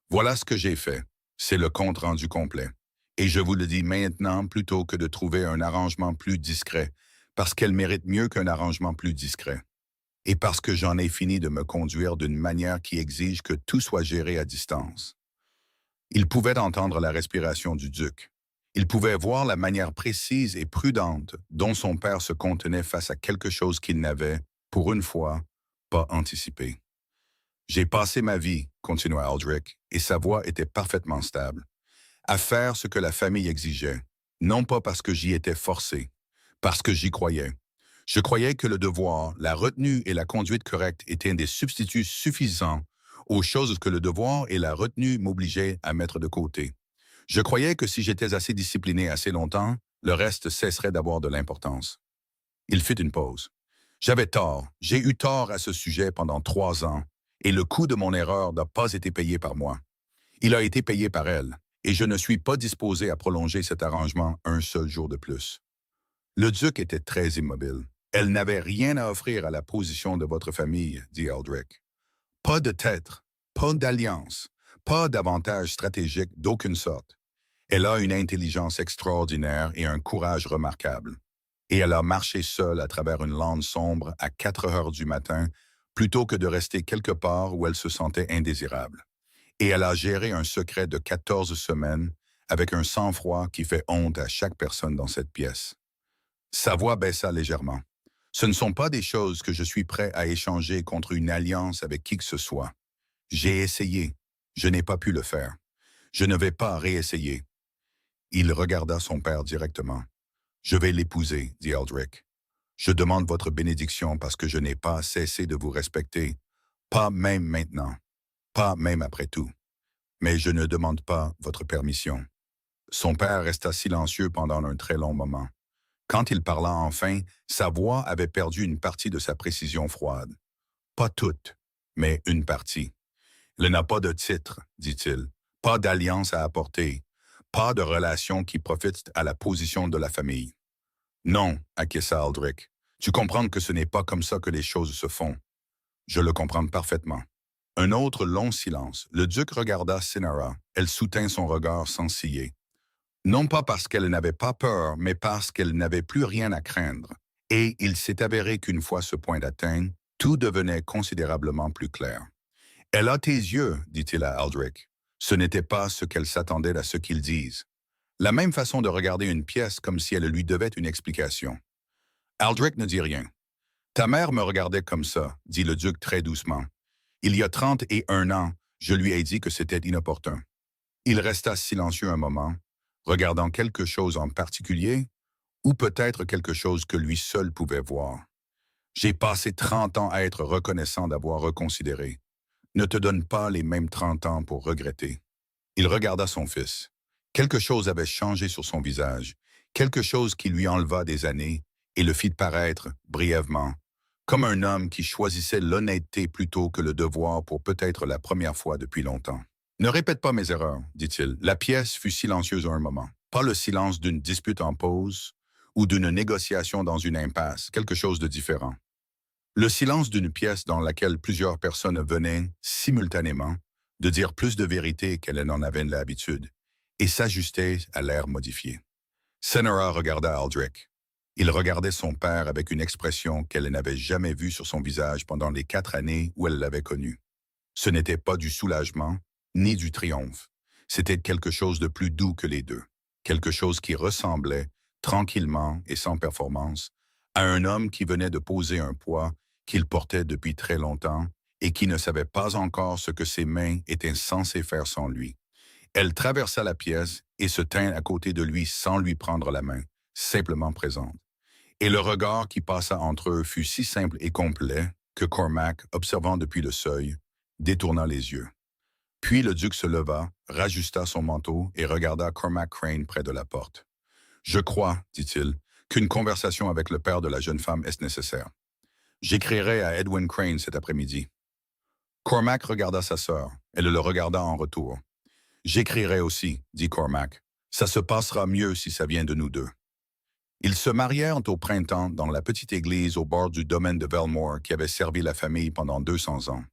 Voilà ce que j'ai fait. C'est le compte rendu complet. Et je vous le dis maintenant plutôt que de trouver un arrangement plus discret, parce qu'elle mérite mieux qu'un arrangement plus discret. Et parce que j'en ai fini de me conduire d'une manière qui exige que tout soit géré à distance. Il pouvait entendre la respiration du duc. Il pouvait voir la manière précise et prudente dont son père se contenait face à quelque chose qu'il n'avait, pour une fois, pas anticipé. J'ai passé ma vie, continua Aldrich, et sa voix était parfaitement stable, à faire ce que la famille exigeait, non pas parce que j'y étais forcé, parce que j'y croyais. Je croyais que le devoir, la retenue et la conduite correcte étaient des substituts suffisants aux choses que le devoir et la retenue m'obligeaient à mettre de côté. Je croyais que si j'étais assez discipliné assez longtemps, le reste cesserait d'avoir de l'importance. Il fit une pause. J'avais tort, j'ai eu tort à ce sujet pendant 3 ans, et le coût de mon erreur n'a pas été payé par moi. Il a été payé par elle, et je ne suis pas disposé à prolonger cet arrangement un seul jour de plus. Le duc était très immobile. Elle n'avait rien à offrir à la position de votre famille, dit Aldrich. Pas de tête, pas d'alliance, pas d'avantage stratégique d'aucune sorte. Elle a une intelligence extraordinaire et un courage remarquable. Et elle a marché seule à travers une lande sombre à 4 heures du matin plutôt que de rester quelque part où elle se sentait indésirable. Et elle a géré un secret de 14 semaines avec un sang-froid qui fait honte à chaque personne dans cette pièce. Sa voix baissa légèrement. Ce ne sont pas des choses que je suis prêt à échanger contre une alliance avec qui que ce soit. J'ai essayé. Je n'ai pas pu le faire. Je ne vais pas réessayer. Il regarda son père directement. Je vais l'épouser, dit Aldrich. Je demande votre bénédiction parce que je n'ai pas cessé de vous respecter. Pas même maintenant. Pas même après tout. Mais je ne demande pas votre permission. Son père resta silencieux pendant un très long moment. Quand il parla enfin, sa voix avait perdu une partie de sa précision froide. Pas toute, mais une partie. Il n'a pas de titre, dit-il, pas d'alliance à apporter, pas de relation qui profite à la position de la famille. Non, acquiesça Aldrich. Tu comprends que ce n'est pas comme ça que les choses se font. Je le comprends parfaitement. Un autre long silence. Le duc regarda Cinara. Elle soutint son regard sans ciller. Non pas parce qu'elle n'avait pas peur, mais parce qu'elle n'avait plus rien à craindre. Et il s'est avéré qu'une fois ce point atteint, tout devenait considérablement plus clair. « Elle a tes yeux, dit-il à Aldrich. Ce n'était pas ce qu'elle s'attendait à ce qu'ils disent. La même façon de regarder une pièce comme si elle lui devait une explication. Aldrich ne dit rien. Ta mère me regardait comme ça, dit le duc très doucement. Il y a 31 ans, je lui ai dit que c'était inopportun. Il resta silencieux un moment, regardant quelque chose en particulier, ou peut-être quelque chose que lui seul pouvait voir. J'ai passé 30 ans à être reconnaissant d'avoir reconsidéré. Ne te donne pas les mêmes 30 ans pour regretter. Il regarda son fils. Quelque chose avait changé sur son visage, quelque chose qui lui enleva des années et le fit paraître, brièvement, comme un homme qui choisissait l'honnêteté plutôt que le devoir pour peut-être la première fois depuis longtemps. Ne répète pas mes erreurs, dit-il. La pièce fut silencieuse un moment. Pas le silence d'une dispute en pause ou d'une négociation dans une impasse, quelque chose de différent. Le silence d'une pièce dans laquelle plusieurs personnes venaient, simultanément, de dire plus de vérité qu'elles n'en avaient l'habitude, et s'ajustaient à l'air modifié. Cinara regarda Aldrich. Il regardait son père avec une expression qu'elle n'avait jamais vue sur son visage pendant les 4 années où elle l'avait connu. Ce n'était pas du soulagement, ni du triomphe. C'était quelque chose de plus doux que les deux. quelque chose qui ressemblait, tranquillement et sans performance, à un homme qui venait de poser un poids qu'il portait depuis très longtemps et qui ne savait pas encore ce que ses mains étaient censées faire sans lui. Elle traversa la pièce et se tint à côté de lui sans lui prendre la main, simplement présente. Et le regard qui passa entre eux fut si simple et complet que Cormac, observant depuis le seuil, détourna les yeux. Puis le duc se leva, rajusta son manteau et regarda Cormac Crane près de la porte. « Je crois, dit-il, qu'une conversation avec le père de la jeune femme est nécessaire. J'écrirai à Edwin Crane cet après-midi. » Cormac regarda sa sœur. Elle le regarda en retour. « J'écrirai aussi, dit Cormac. Ça se passera mieux si ça vient de nous deux. » Ils se marièrent au printemps dans la petite église au bord du domaine de Belmore qui avait servi la famille pendant 200 ans.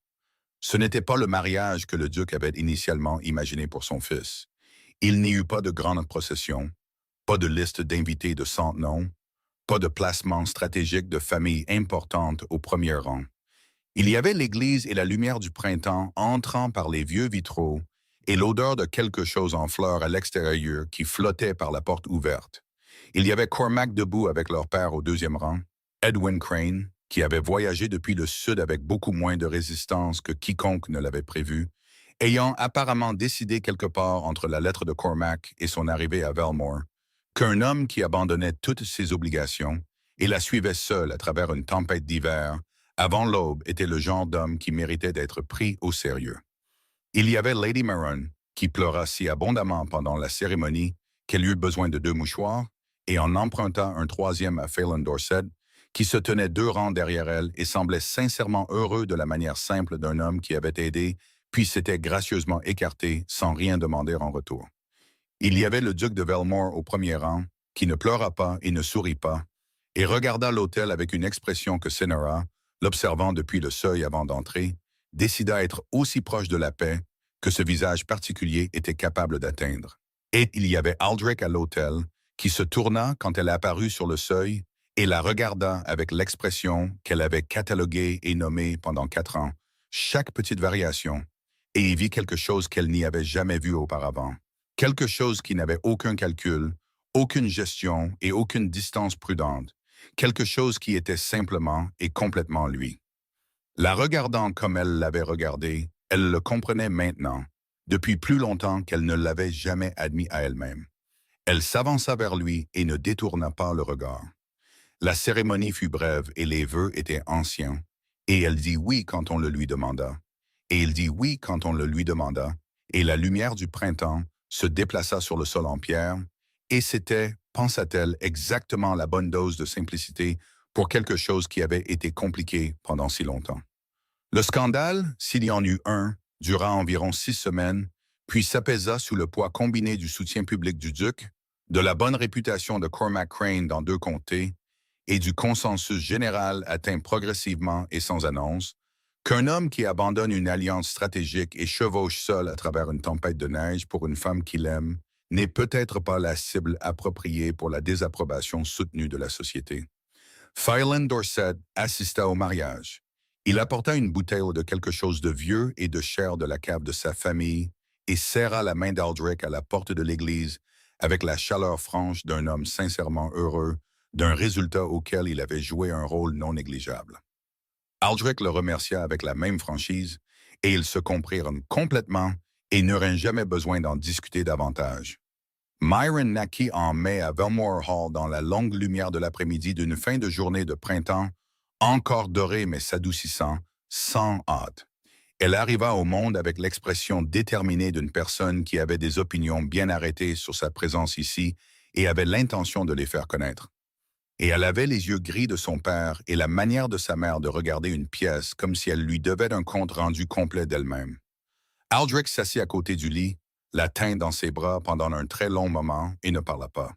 Ce n'était pas le mariage que le duc avait initialement imaginé pour son fils. Il n'y eut pas de grande procession, pas de liste d'invités de 100 noms, pas de placement stratégique de familles importantes au premier rang. Il y avait l'église et la lumière du printemps entrant par les vieux vitraux et l'odeur de quelque chose en fleurs à l'extérieur qui flottait par la porte ouverte. Il y avait Cormac debout avec leur père au deuxième rang, Edwin Crane, qui avait voyagé depuis le sud avec beaucoup moins de résistance que quiconque ne l'avait prévu, ayant apparemment décidé quelque part entre la lettre de Cormac et son arrivée à Belmore, qu'un homme qui abandonnait toutes ses obligations et la suivait seul à travers une tempête d'hiver, avant l'aube était le genre d'homme qui méritait d'être pris au sérieux. Il y avait Lady Maron, qui pleura si abondamment pendant la cérémonie qu'elle eut besoin de 2 mouchoirs, et en emprunta un troisième à Phelan Dorset, qui se tenait 2 rangs derrière elle et semblait sincèrement heureux de la manière simple d'un homme qui avait aidé, puis s'était gracieusement écarté sans rien demander en retour. Il y avait le duc de Belmore au premier rang, qui ne pleura pas et ne sourit pas, et regarda l'autel avec une expression que Senora, l'observant depuis le seuil avant d'entrer, décida être aussi proche de la paix que ce visage particulier était capable d'atteindre. Et il y avait Aldrich à l'autel, qui se tourna quand elle apparut sur le seuil et la regarda avec l'expression qu'elle avait cataloguée et nommée pendant 4 ans, chaque petite variation, et y vit quelque chose qu'elle n'y avait jamais vu auparavant. Quelque chose qui n'avait aucun calcul, aucune gestion et aucune distance prudente. Quelque chose qui était simplement et complètement lui. La regardant comme elle l'avait regardé, elle le comprenait maintenant, depuis plus longtemps qu'elle ne l'avait jamais admis à elle-même. Elle s'avança vers lui et ne détourna pas le regard. La cérémonie fut brève et les vœux étaient anciens, et elle dit oui quand on le lui demanda. Et il dit oui quand on le lui demanda, et la lumière du printemps se déplaça sur le sol en pierre, et c'était, pensa-t-elle, exactement la bonne dose de simplicité pour quelque chose qui avait été compliqué pendant si longtemps. Le scandale, s'il y en eut un, dura environ 6 semaines, puis s'apaisa sous le poids combiné du soutien public du duc, de la bonne réputation de Cormac Crane dans 2 comtés, et du consensus général atteint progressivement et sans annonce, qu'un homme qui abandonne une alliance stratégique et chevauche seul à travers une tempête de neige pour une femme qu'il aime n'est peut-être pas la cible appropriée pour la désapprobation soutenue de la société. Phelan Dorset assista au mariage. Il apporta une bouteille de quelque chose de vieux et de cher de la cave de sa famille et serra la main d'Aldrich à la porte de l'église avec la chaleur franche d'un homme sincèrement heureux d'un résultat auquel il avait joué un rôle non négligeable. Aldrich le remercia avec la même franchise et ils se comprirent complètement et n'eurent jamais besoin d'en discuter davantage. Myron naquit en mai à Belmore Hall dans la longue lumière de l'après-midi d'une fin de journée de printemps, encore dorée mais s'adoucissant, sans hâte. Elle arriva au monde avec l'expression déterminée d'une personne qui avait des opinions bien arrêtées sur sa présence ici et avait l'intention de les faire connaître. Et elle avait les yeux gris de son père et la manière de sa mère de regarder une pièce comme si elle lui devait un compte rendu complet d'elle-même. Aldrich s'assit à côté du lit, la tint dans ses bras pendant un très long moment et ne parla pas.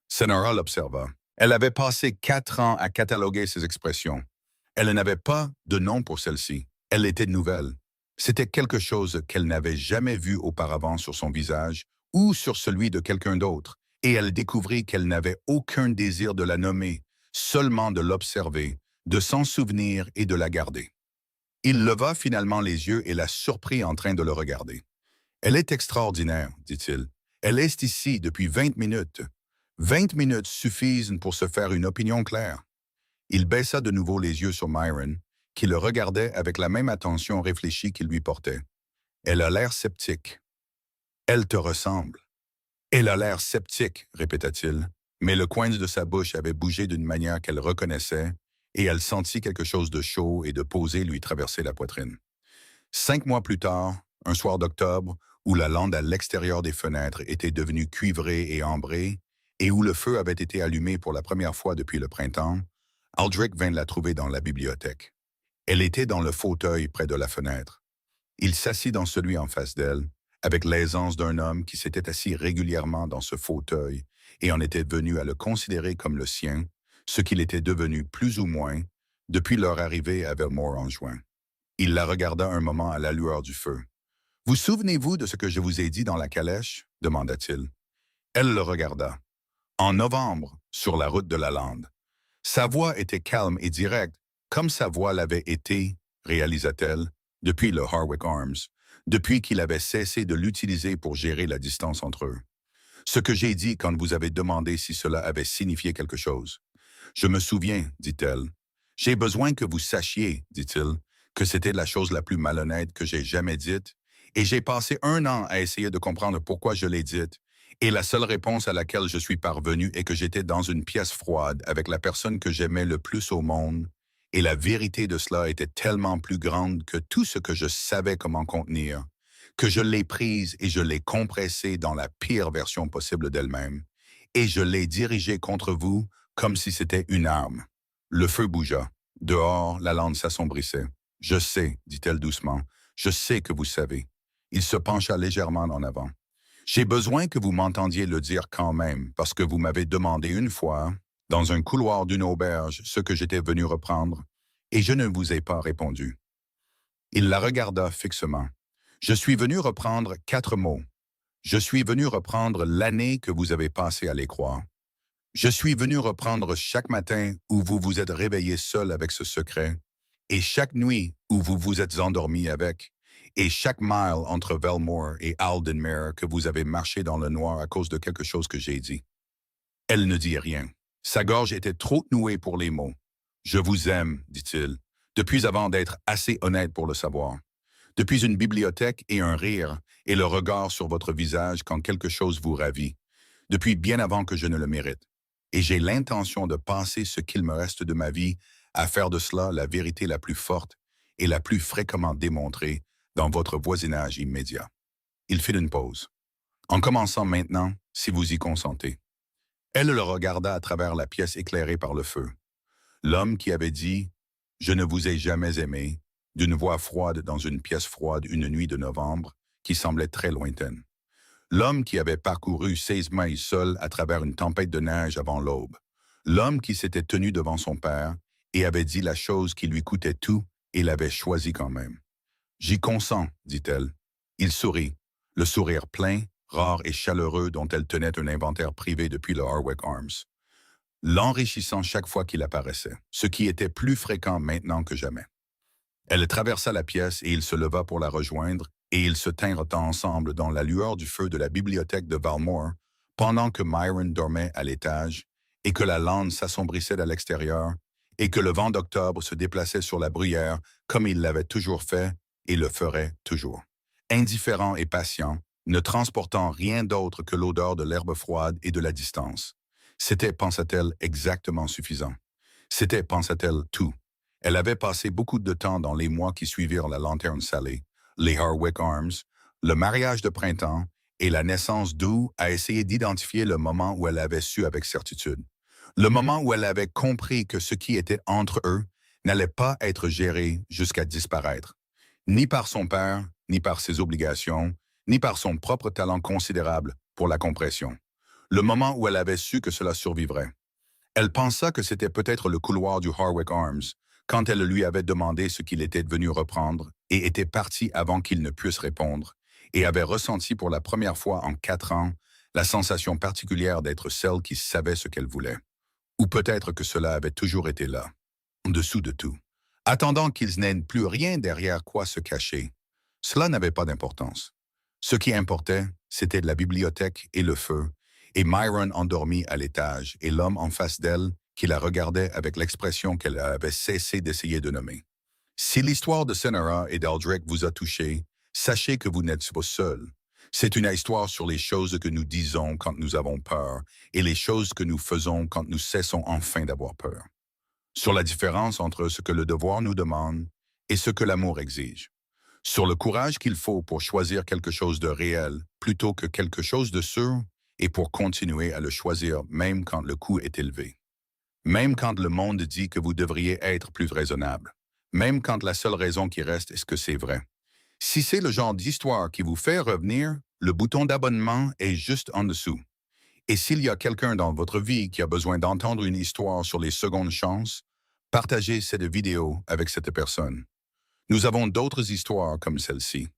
Senora l'observa. Elle avait passé 4 ans à cataloguer ses expressions. Elle n'avait pas de nom pour celle-ci. Elle était nouvelle. C'était quelque chose qu'elle n'avait jamais vu auparavant sur son visage ou sur celui de quelqu'un d'autre, et elle découvrit qu'elle n'avait aucun désir de la nommer, seulement de l'observer, de s'en souvenir et de la garder. Il leva finalement les yeux et la surprit en train de le regarder. « Elle est extraordinaire, dit-il. Elle est ici depuis 20 minutes. 20 minutes suffisent pour se faire une opinion claire. Il baissa de nouveau les yeux sur Myron, qui le regardait avec la même attention réfléchie qu'il lui portait. Elle a l'air sceptique. Elle te ressemble. Elle a l'air sceptique, répéta-t-il, mais le coin de sa bouche avait bougé d'une manière qu'elle reconnaissait, et elle sentit quelque chose de chaud et de posé lui traverser la poitrine. 5 mois plus tard, un soir d'octobre, où la lande à l'extérieur des fenêtres était devenue cuivrée et ambrée, et où le feu avait été allumé pour la première fois depuis le printemps, Aldrich vint la trouver dans la bibliothèque. Elle était dans le fauteuil près de la fenêtre. Il s'assit dans celui en face d'elle, avec l'aisance d'un homme qui s'était assis régulièrement dans ce fauteuil et en était venu à le considérer comme le sien, ce qu'il était devenu plus ou moins depuis leur arrivée à Belmore en juin. Il la regarda un moment à la lueur du feu. « Vous souvenez-vous de ce que je vous ai dit dans la calèche ?» demanda-t-il. Elle le regarda. En novembre, sur la route de la lande. Sa voix était calme et directe, comme sa voix l'avait été, réalisa-t-elle, depuis le Harwick Arms, depuis qu'il avait cessé de l'utiliser pour gérer la distance entre eux. Ce que j'ai dit quand vous avez demandé si cela avait signifié quelque chose. Je me souviens, dit-elle. J'ai besoin que vous sachiez, dit-il, que c'était la chose la plus malhonnête que j'ai jamais dite, et j'ai passé 1 an à essayer de comprendre pourquoi je l'ai dite, et la seule réponse à laquelle je suis parvenu est que j'étais dans une pièce froide avec la personne que j'aimais le plus au monde, et la vérité de cela était tellement plus grande que tout ce que je savais comment contenir, que je l'ai prise et je l'ai compressée dans la pire version possible d'elle-même, et je l'ai dirigée contre vous comme si c'était une arme. Le feu bougea. Dehors, la lande s'assombrissait. « Je sais, dit-elle doucement, je sais que vous savez. » Il se pencha légèrement en avant. « J'ai besoin que vous m'entendiez le dire quand même, parce que vous m'avez demandé une fois, dans un couloir d'une auberge, ce que j'étais venu reprendre, et je ne vous ai pas répondu. » Il la regarda fixement. « Je suis venu reprendre 4 mots. Je suis venu reprendre l'année que vous avez passée à les croire. Je suis venu reprendre chaque matin où vous vous êtes réveillé seul avec ce secret, et chaque nuit où vous vous êtes endormi avec, et chaque mile entre Belmore et Aldenmere que vous avez marché dans le noir à cause de quelque chose que j'ai dit. » Elle ne dit rien. Sa gorge était trop nouée pour les mots. « Je vous aime, dit-il, depuis avant d'être assez honnête pour le savoir. Depuis une bibliothèque et un rire, et le regard sur votre visage quand quelque chose vous ravit. Depuis bien avant que je ne le mérite. Et j'ai l'intention de passer ce qu'il me reste de ma vie à faire de cela la vérité la plus forte et la plus fréquemment démontrée dans votre voisinage immédiat. » Il fit une pause. « En commençant maintenant, si vous y consentez. » Elle le regarda à travers la pièce éclairée par le feu. L'homme qui avait dit « Je ne vous ai jamais aimé » d'une voix froide dans une pièce froide une nuit de novembre qui semblait très lointaine. L'homme qui avait parcouru 16 miles seul à travers une tempête de neige avant l'aube. L'homme qui s'était tenu devant son père et avait dit la chose qui lui coûtait tout et l'avait choisi quand même. « J'y consens, dit-elle. » Il sourit, le sourire plein, rare et chaleureux dont elle tenait un inventaire privé depuis le Harwick Arms, l'enrichissant chaque fois qu'il apparaissait, ce qui était plus fréquent maintenant que jamais. Elle traversa la pièce et il se leva pour la rejoindre, et ils se tinrent ensemble dans la lueur du feu de la bibliothèque de Belmore, pendant que Myron dormait à l'étage, et que la lande s'assombrissait à l'extérieur, et que le vent d'octobre se déplaçait sur la bruyère comme il l'avait toujours fait et le ferait toujours. Indifférent et patient, ne transportant rien d'autre que l'odeur de l'herbe froide et de la distance. C'était, pensa-t-elle, exactement suffisant. C'était, pensa-t-elle, tout. Elle avait passé beaucoup de temps dans les mois qui suivirent la lanterne salée, les Harwick Arms, le mariage de printemps et la naissance d'Ou à essayer d'identifier le moment où elle avait su avec certitude. Le moment où elle avait compris que ce qui était entre eux n'allait pas être géré jusqu'à disparaître, ni par son père, ni par ses obligations, ni par son propre talent considérable pour la compression. Le moment où elle avait su que cela survivrait. Elle pensa que c'était peut-être le couloir du Harwick Arms, quand elle lui avait demandé ce qu'il était venu reprendre et était parti avant qu'il ne puisse répondre, et avait ressenti pour la première fois en 4 ans la sensation particulière d'être celle qui savait ce qu'elle voulait. Ou peut-être que cela avait toujours été là, en dessous de tout, attendant qu'ils n'aient plus rien derrière quoi se cacher. Cela n'avait pas d'importance. Ce qui importait, c'était la bibliothèque et le feu, et Myron endormi à l'étage, et l'homme en face d'elle qui la regardait avec l'expression qu'elle avait cessé d'essayer de nommer. Si l'histoire de Senora et d'Aldrich vous a touché, sachez que vous n'êtes pas seul. C'est une histoire sur les choses que nous disons quand nous avons peur et les choses que nous faisons quand nous cessons enfin d'avoir peur. Sur la différence entre ce que le devoir nous demande et ce que l'amour exige. Sur le courage qu'il faut pour choisir quelque chose de réel plutôt que quelque chose de sûr et pour continuer à le choisir même quand le coût est élevé. Même quand le monde dit que vous devriez être plus raisonnable. Même quand la seule raison qui reste est que c'est vrai. Si c'est le genre d'histoire qui vous fait revenir, le bouton d'abonnement est juste en dessous. Et s'il y a quelqu'un dans votre vie qui a besoin d'entendre une histoire sur les secondes chances, partagez cette vidéo avec cette personne. Nous avons d'autres histoires comme celle-ci.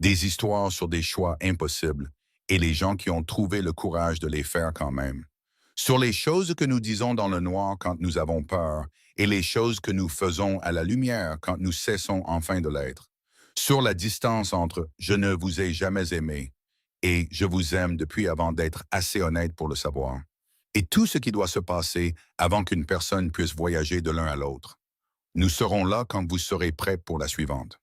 Des histoires sur des choix impossibles et les gens qui ont trouvé le courage de les faire quand même. Sur les choses que nous disons dans le noir quand nous avons peur et les choses que nous faisons à la lumière quand nous cessons enfin de l'être. Sur la distance entre « je ne vous ai jamais aimé » et « je vous aime depuis avant d'être assez honnête pour le savoir ». Et tout ce qui doit se passer avant qu'une personne puisse voyager de l'un à l'autre. Nous serons là quand vous serez prêts pour la suivante.